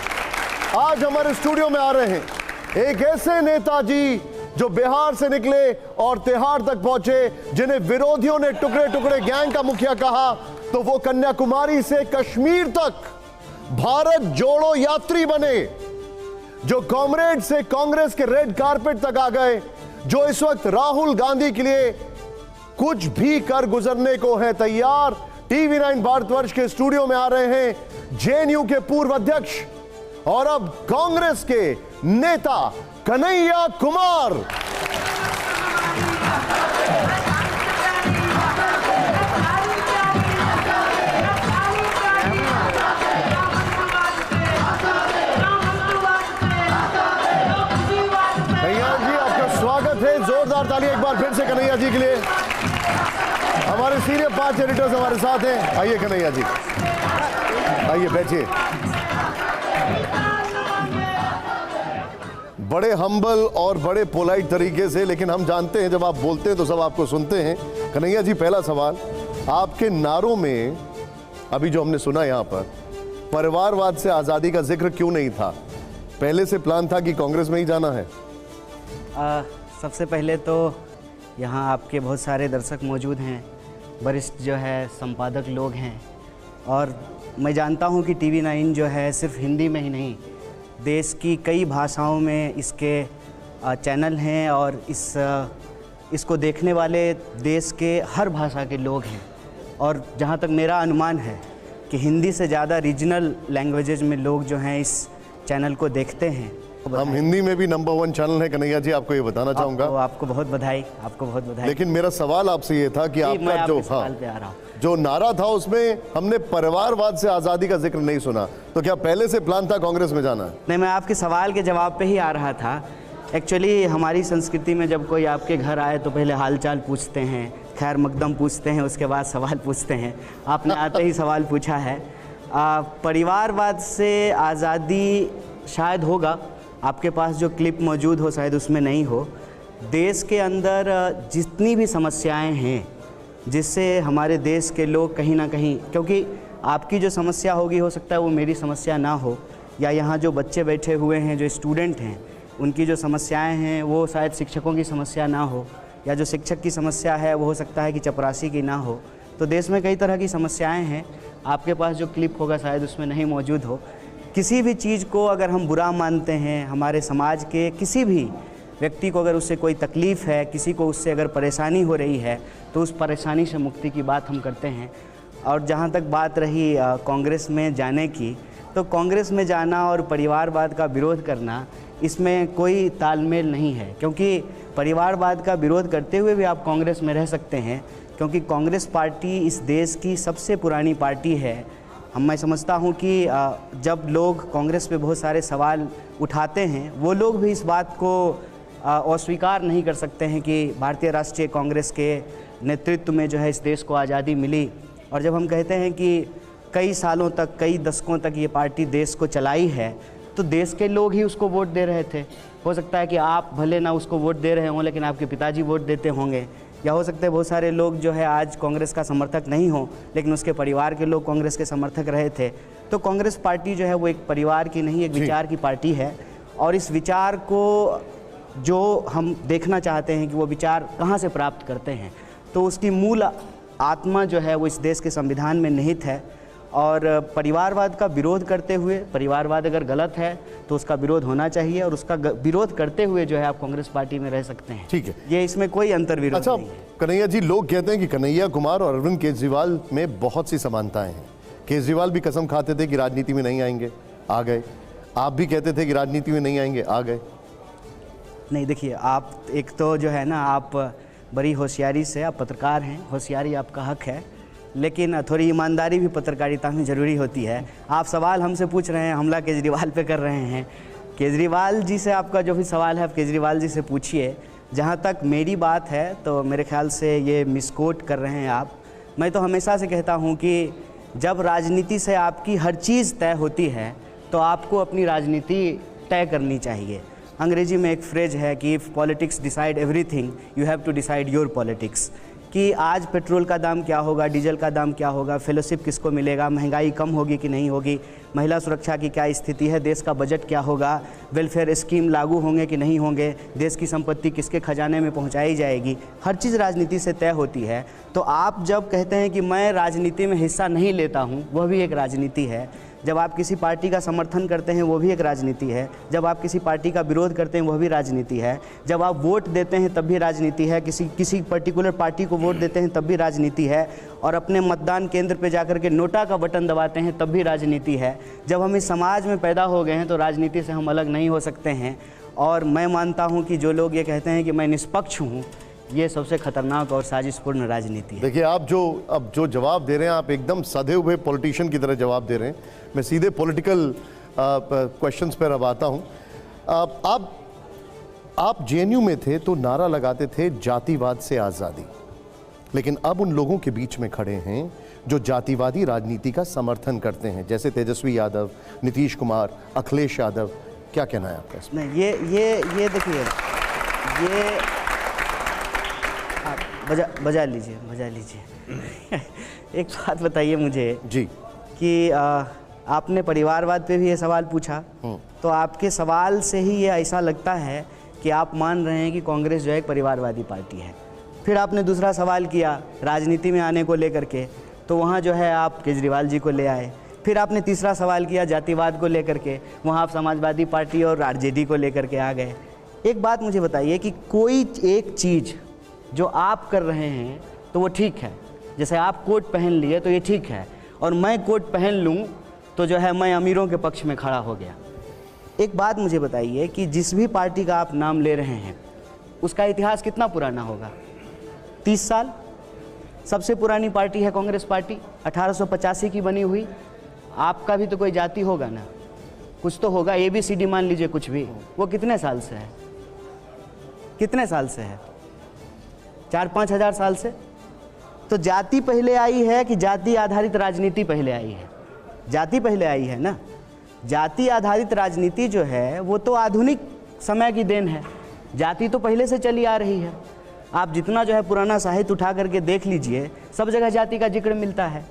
आज हमारे स्टूडियो में आ रहे हैं एक ऐसे नेताजी जो बिहार से निकले और तिहाड़ तक पहुंचे, जिन्हें विरोधियों ने टुकड़े टुकड़े गैंग का मुखिया कहा तो वो कन्याकुमारी से कश्मीर तक भारत जोड़ो यात्री बने, जो कॉमरेड से कांग्रेस के रेड कारपेट तक आ गए, जो इस वक्त राहुल गांधी के लिए कुछ भी कर गुजरने को है तैयार। TV9 भारतवर्ष के स्टूडियो में आ रहे हैं JNU के पूर्व अध्यक्ष और अब कांग्रेस के नेता कन्हैया कुमार। जोरदार तालियां एक बार फिर से कन्हैया जी के लिए। हमारे सीनियर 5 एडिटर्स हमारे साथ हैं। आइए कन्हैया जी, आइए बैठिए। बड़े हम्बल और बड़े पोलाइट तरीके से, लेकिन हम जानते हैं जब आप बोलते हैं तो सब आपको सुनते हैं। कन्हैया जी, पहला सवाल, आपके नारों में अभी जो हमने सुना यहाँ पर परिवारवाद से आज़ादी का जिक्र क्यों नहीं था? पहले से प्लान था कि कांग्रेस में ही जाना है? सबसे पहले तो यहाँ आपके बहुत सारे दर्शक मौजूद हैं, वरिष्ठ जो है संपादक लोग हैं, और मैं जानता हूँ कि TV9 जो है सिर्फ हिंदी में ही नहीं, देश की कई भाषाओं में इसके चैनल हैं और इसको देखने वाले देश के हर भाषा के लोग हैं। और जहाँ तक मेरा अनुमान है कि हिंदी से ज़्यादा रीजनल लैंग्वेजेज में लोग जो हैं इस चैनल को देखते हैं। हम हिंदी में भी नंबर 1 चैनल है कन्हैया जी, आपको ये बताना चाहूँगा। आपको बहुत बधाई, आपको बहुत बधाई। लेकिन मेरा सवाल आपसे ये था कि आपका जो नारा था उसमें हमने परिवारवाद से आज़ादी का जिक्र नहीं सुना, तो क्या पहले से प्लान था कांग्रेस में जाना? नहीं, मैं आपके सवाल के जवाब पे ही आ रहा था। एक्चुअली हमारी संस्कृति में जब कोई आपके घर आए तो पहले हालचाल पूछते हैं, खैर मकदम पूछते हैं, उसके बाद सवाल पूछते हैं। आपने आते ही सवाल पूछा है। परिवारवाद से आज़ादी शायद होगा, आपके पास जो क्लिप मौजूद हो शायद उसमें नहीं हो। देश के अंदर जितनी भी समस्याएं हैं जिससे हमारे देश के लोग कहीं ना कहीं, क्योंकि आपकी जो समस्या होगी हो सकता है वो मेरी समस्या ना हो, या यहाँ जो बच्चे बैठे हुए हैं जो स्टूडेंट हैं उनकी जो समस्याएं हैं वो शायद शिक्षकों की समस्या ना हो, या जो शिक्षक की समस्या है वो हो सकता है कि चपरासी की ना हो। तो देश में कई तरह की समस्याएं हैं, आपके पास जो क्लिप होगा शायद उसमें नहीं मौजूद हो। किसी भी चीज़ को अगर हम बुरा मानते हैं, हमारे समाज के किसी भी व्यक्ति को अगर उससे कोई तकलीफ़ है, किसी को उससे अगर परेशानी हो रही है, तो उस परेशानी से मुक्ति की बात हम करते हैं। और जहाँ तक बात रही कांग्रेस में जाने की, तो कांग्रेस में जाना और परिवारवाद का विरोध करना, इसमें कोई तालमेल नहीं है, क्योंकि परिवारवाद का विरोध करते हुए भी आप कांग्रेस में रह सकते हैं, क्योंकि कांग्रेस पार्टी इस देश की सबसे पुरानी पार्टी है। मैं समझता हूँ कि जब लोग कांग्रेस पे बहुत सारे सवाल उठाते हैं, वो लोग भी इस बात को अस्वीकार नहीं कर सकते हैं कि भारतीय राष्ट्रीय कांग्रेस के नेतृत्व में जो है इस देश को आज़ादी मिली। और जब हम कहते हैं कि कई सालों तक, कई दशकों तक ये पार्टी देश को चलाई है, तो देश के लोग ही उसको वोट दे रहे थे। हो सकता है कि आप भले ना उसको वोट दे रहे हों, लेकिन आपके पिताजी वोट देते होंगे, या हो सकता है बहुत सारे लोग जो है आज कांग्रेस का समर्थक नहीं हो, लेकिन उसके परिवार के लोग कांग्रेस के समर्थक रहे थे। तो कांग्रेस पार्टी जो है वो एक परिवार की नहीं, एक विचार की पार्टी है, और इस विचार को जो हम देखना चाहते हैं कि वो विचार कहाँ से प्राप्त करते हैं, तो उसकी मूल आत्मा जो है वो इस देश के संविधान में निहित है। और परिवारवाद का विरोध करते हुए, परिवारवाद अगर गलत है तो उसका विरोध होना चाहिए, और उसका विरोध करते हुए जो है आप कांग्रेस पार्टी में रह सकते हैं। ठीक है, ये इसमें कोई अंतर्विरोध अच्छा नहीं है। कन्हैया जी, लोग कहते हैं कि कन्हैया कुमार और अरविंद केजरीवाल में बहुत सी समानताएं हैं। केजरीवाल भी कसम खाते थे कि राजनीति में नहीं आएंगे, आ गए। आप भी कहते थे कि राजनीति में नहीं आएंगे, आ गए। नहीं, देखिए, आप एक तो जो है ना, आप बड़ी होशियारी से, आप पत्रकार हैं, होशियारी आपका हक है, लेकिन थोड़ी ईमानदारी भी पत्रकारिता में ज़रूरी होती है। आप सवाल हमसे पूछ रहे हैं, हमला केजरीवाल पे कर रहे हैं। केजरीवाल जी से आपका जो भी सवाल है आप केजरीवाल जी से पूछिए। जहाँ तक मेरी बात है तो मेरे ख्याल से ये मिसकोट कर रहे हैं आप। मैं तो हमेशा से कहता हूँ कि जब राजनीति से आपकी हर चीज़ तय होती है तो आपको अपनी राजनीति तय करनी चाहिए। अंग्रेजी में एक फ्रेज है कि if politics decide everything you have to decide your politics, कि आज पेट्रोल का दाम क्या होगा, डीजल का दाम क्या होगा, फेलोशिप किसको मिलेगा, महंगाई कम होगी कि नहीं होगी, महिला सुरक्षा की क्या स्थिति है, देश का बजट क्या होगा, वेलफेयर स्कीम लागू होंगे कि नहीं होंगे, देश की संपत्ति किसके खजाने में पहुंचाई जाएगी, हर चीज़ राजनीति से तय होती है। तो आप जब कहते हैं कि मैं राजनीति में हिस्सा नहीं लेता हूँ, वह भी एक राजनीति है। जब आप किसी पार्टी का समर्थन करते हैं वो भी एक राजनीति है। जब आप किसी पार्टी का विरोध करते हैं वह भी राजनीति है। जब आप वोट देते हैं तब भी राजनीति है। किसी पर्टिकुलर पार्टी को वोट देते हैं तब भी राजनीति है। और अपने मतदान केंद्र पे जाकर के नोटा का बटन दबाते हैं तब भी राजनीति है। जब हम इस समाज में पैदा हो गए हैं तो राजनीति से हम अलग नहीं हो सकते हैं। और मैं मानता हूँ कि जो लोग ये कहते हैं कि मैं निष्पक्ष हूँ, ये सबसे खतरनाक और साजिशपूर्ण राजनीति है। देखिए, आप जो जवाब दे रहे हैं, आप एकदम सधे हुए पॉलिटिशियन की तरह जवाब दे रहे हैं। मैं सीधे पॉलिटिकल क्वेश्चंस पर अब आता हूं। आप जेएनयू में थे तो नारा लगाते थे जातिवाद से आज़ादी, लेकिन अब उन लोगों के बीच में खड़े हैं जो जातिवादी राजनीति का समर्थन करते हैं, जैसे तेजस्वी यादव, नीतीश कुमार, अखिलेश यादव। क्या कहना है आपका इसमें? नहीं, ये देखिए, ये बजा लीजिए एक बात बताइए मुझे जी कि आपने परिवारवाद पे भी ये सवाल पूछा, तो आपके सवाल से ही ये ऐसा लगता है कि आप मान रहे हैं कि कांग्रेस जो है एक परिवारवादी पार्टी है। फिर आपने दूसरा सवाल किया राजनीति में आने को लेकर के, तो वहाँ जो है आप केजरीवाल जी को ले आए। फिर आपने तीसरा सवाल किया जातिवाद को लेकर के, वहाँ आप समाजवादी पार्टी और आरजेडी को लेकर के आ गए। एक बात मुझे बताइए कि कोई एक चीज़ जो आप कर रहे हैं तो वो ठीक है, जैसे आप कोट पहन लिए तो ये ठीक है, और मैं कोट पहन लूँ तो जो है मैं अमीरों के पक्ष में खड़ा हो गया। एक बात मुझे बताइए कि जिस भी पार्टी का आप नाम ले रहे हैं उसका इतिहास कितना पुराना होगा? 30 साल। सबसे पुरानी पार्टी है कांग्रेस पार्टी, 1885 की बनी हुई। आपका भी तो कोई जाति होगा ना, कुछ तो होगा, ABCD मान लीजिए कुछ भी। वो कितने साल से है? कितने साल से है? 4-5 हज़ार साल से। तो जाति पहले आई है कि जाति आधारित राजनीति पहले आई है? जाति पहले आई है ना। जाति आधारित राजनीति जो है वो तो आधुनिक समय की देन है। जाति तो पहले से चली आ रही है। आप जितना जो है पुराना साहित्य उठा करके देख लीजिए, सब जगह जाति का जिक्र मिलता है।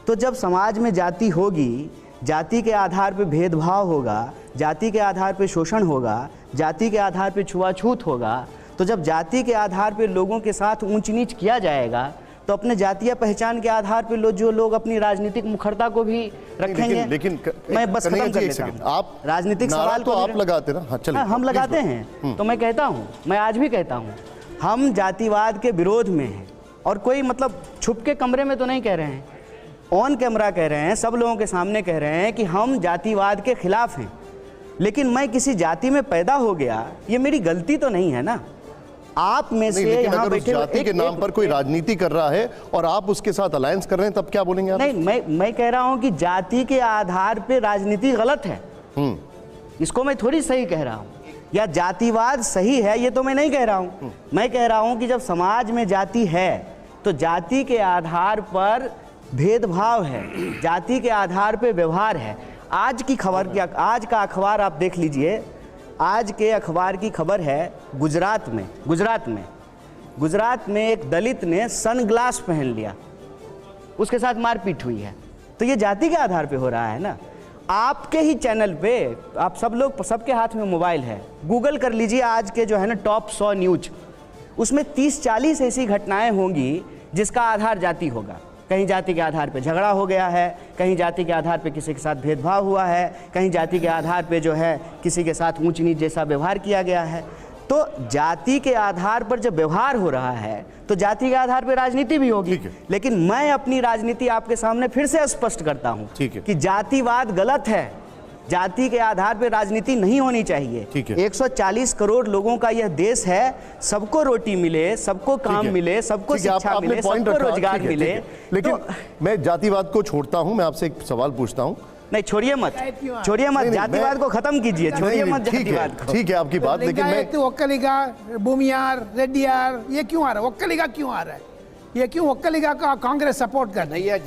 तो जब समाज में जाति होगी, जाति के आधार पर भेदभाव होगा, जाति के आधार पर शोषण होगा, जाति के आधार पर छुआछूत होगा, तो जब जाति के आधार पर लोगों के साथ ऊंच नीच किया जाएगा तो अपने जातीय पहचान के आधार पर जो लोग अपनी राजनीतिक मुखरता को भी रखेंगे। लेकिन मैं बस खत्म कर लेता हूं। आप राजनीतिक सवाल तो आप लगाते ना। हाँ, चलिए, हम लगाते हैं। तो मैं कहता हूं, मैं आज भी कहता हूं, हम जातिवाद के विरोध में हैं। और कोई मतलब छुप के कमरे में तो नहीं कह रहे हैं, ऑन कैमरा कह रहे हैं, सब लोगों के सामने कह रहे हैं कि हम जातिवाद के खिलाफ हैं। लेकिन मैं किसी जाति में पैदा हो गया, ये मेरी गलती तो नहीं है ना। आप में से यहाँ बैठे जाति के नाम पर कोई राजनीति कर रहा है और आप उसके साथ अलायंस कर रहे हैं, तब क्या बोलेंगे आप? नहीं, मैं कह रहा हूं कि जाति के आधार पे राजनीति गलत है, इसको मैं थोड़ी सही कह रहा हूं, या जातिवाद सही है ये तो मैं नहीं कह रहा हूं। मैं कह रहा हूं कि जब समाज में जाति है तो जाति के आधार पर भेदभाव है, जाति के आधार पर व्यवहार है। आज की खबर क्या, आज का अखबार आप देख लीजिए, आज के अखबार की खबर है गुजरात में एक दलित ने सनग्लास पहन लिया, उसके साथ मारपीट हुई है। तो ये जाति के आधार पे हो रहा है ना। आपके ही चैनल पे, आप सब लोग, सबके हाथ में मोबाइल है, गूगल कर लीजिए आज के जो है ना टॉप 100 न्यूज, उसमें 30-40 ऐसी घटनाएं होंगी जिसका आधार जाति होगा। कहीं जाति के आधार पे झगड़ा हो गया है, कहीं जाति के आधार पे किसी के साथ भेदभाव हुआ है, कहीं जाति के आधार पे जो है किसी के साथ ऊंच नीच जैसा व्यवहार किया गया है। तो जाति के आधार पर जब व्यवहार हो रहा है तो जाति के आधार पर राजनीति भी होगी। लेकिन मैं अपनी राजनीति आपके सामने फिर से स्पष्ट करता हूं कि जातिवाद गलत है, जाति के आधार पर राजनीति नहीं होनी चाहिए। 140 करोड़ लोगों का यह देश है, सबको रोटी मिले, सबको काम मिले, सबको शिक्षा मिले, सबको रोजगार मिले। लेकिन मैं जातिवाद को छोड़ता हूं, मैं आपसे एक सवाल पूछता हूं। नहीं, छोड़िए मत, जातिवाद को खत्म कीजिए, छोड़िए मत जातिवाद को। ठीक है आपकी बात, लेकिन मैं ಒಕ್ಕಲಿಗ, भूमियार, रेड्डियार, ये क्यों आ रहा है? ಒಕ್ಕಲಿಗ क्यों आ रहा है? ये क्यों ಒಕ್ಕಲಿಗ का कांग्रेस सपोर्ट कर रही है?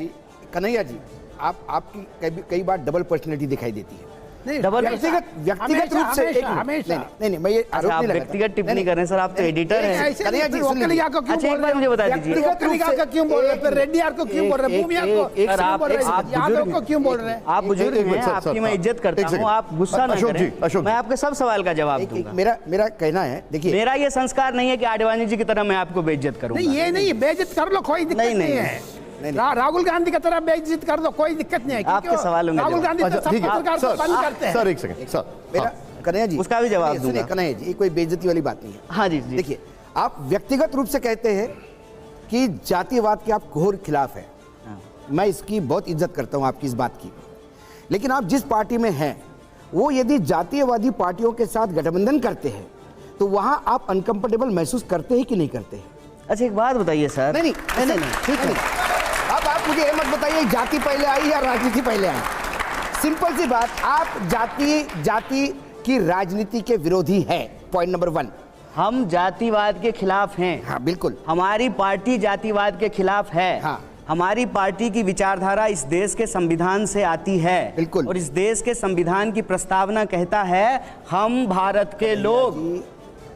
कन्हैया जी, आपकी कई बार डबल पर्सनैलिटी दिखाई देती है। व्यक्तिगत रूप से नहीं, मैं ये आरोप नहीं लगाता। व्यक्तिगत टिप्पणी कर रहे हैं सर, आप तो एडिटर हैं। कन्हैया जी, ಒಕ್ಕಲಿಗ को क्यों बोल रहे हैं? मुझे बता दीजिए, ಒಕ್ಕಲಿಗ का क्यों बोल रहे हैं? फिर रेड्डियार को क्यों बोल रहे हैं? भूमियार को, यादव को क्यों बोल रहे हैं? आप बुजुर्ग हैं, आपकी मैं इज्जत करता हूं, आप गुस्सा न करें, मैं आपके सब सवाल का जवाब दूंगा। मेरा कहना है, देखिए, मेरा ये संस्कार नहीं है कि आडवाणी जी की तरह मैं आपको बेइज्जत करूंगा। नहीं, ये नहीं, बेइज्जत कर लो, कोई दिक्कत नहीं है। राहुल गांधी की तरह बेइज्जत कर दो, कोई दिक्कत नहीं है। आपके सवालों में राहुल गांधी तो सब पत्रकार को बंद करते हैं। सर एक सेकंड सर, मेरा कन्हैया जी, उसका भी जवाब दूंगा। कन्हैया जी, ये कोई बेइज्जती वाली बात नहीं है। हाँ जी, देखिए, आप व्यक्तिगत रूप से कहते हैं कि जातिवाद के आप घोर खिलाफ हैं। मैं इसकी बहुत इज्जत करता हूं आपकी इस बात की, लेकिन आप जिस पार्टी में हैं वो यदि जातीयवादी पार्टियों के साथ गठबंधन करते हैं तो वहां आप अनकंफर्टेबल महसूस करते हैं कि नहीं करते हैं? अच्छा, एक बात बताइए सर। नहीं, ठीक है, अब आप मुझे ये मत बताइए जाति पहले आई या राजनीति पहले आई। सिंपल सी बात, आप जाति की राजनीति के विरोधी हैं, पॉइंट नंबर 1। हम जातिवाद के खिलाफ हैं। हाँ, बिल्कुल। हमारी पार्टी जातिवाद के खिलाफ है। हाँ। हमारी पार्टी की विचारधारा इस देश के संविधान से आती है। बिल्कुल। और इस देश के संविधान की प्रस्तावना कहता है हम भारत के लोग,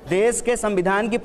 देश के संविधान की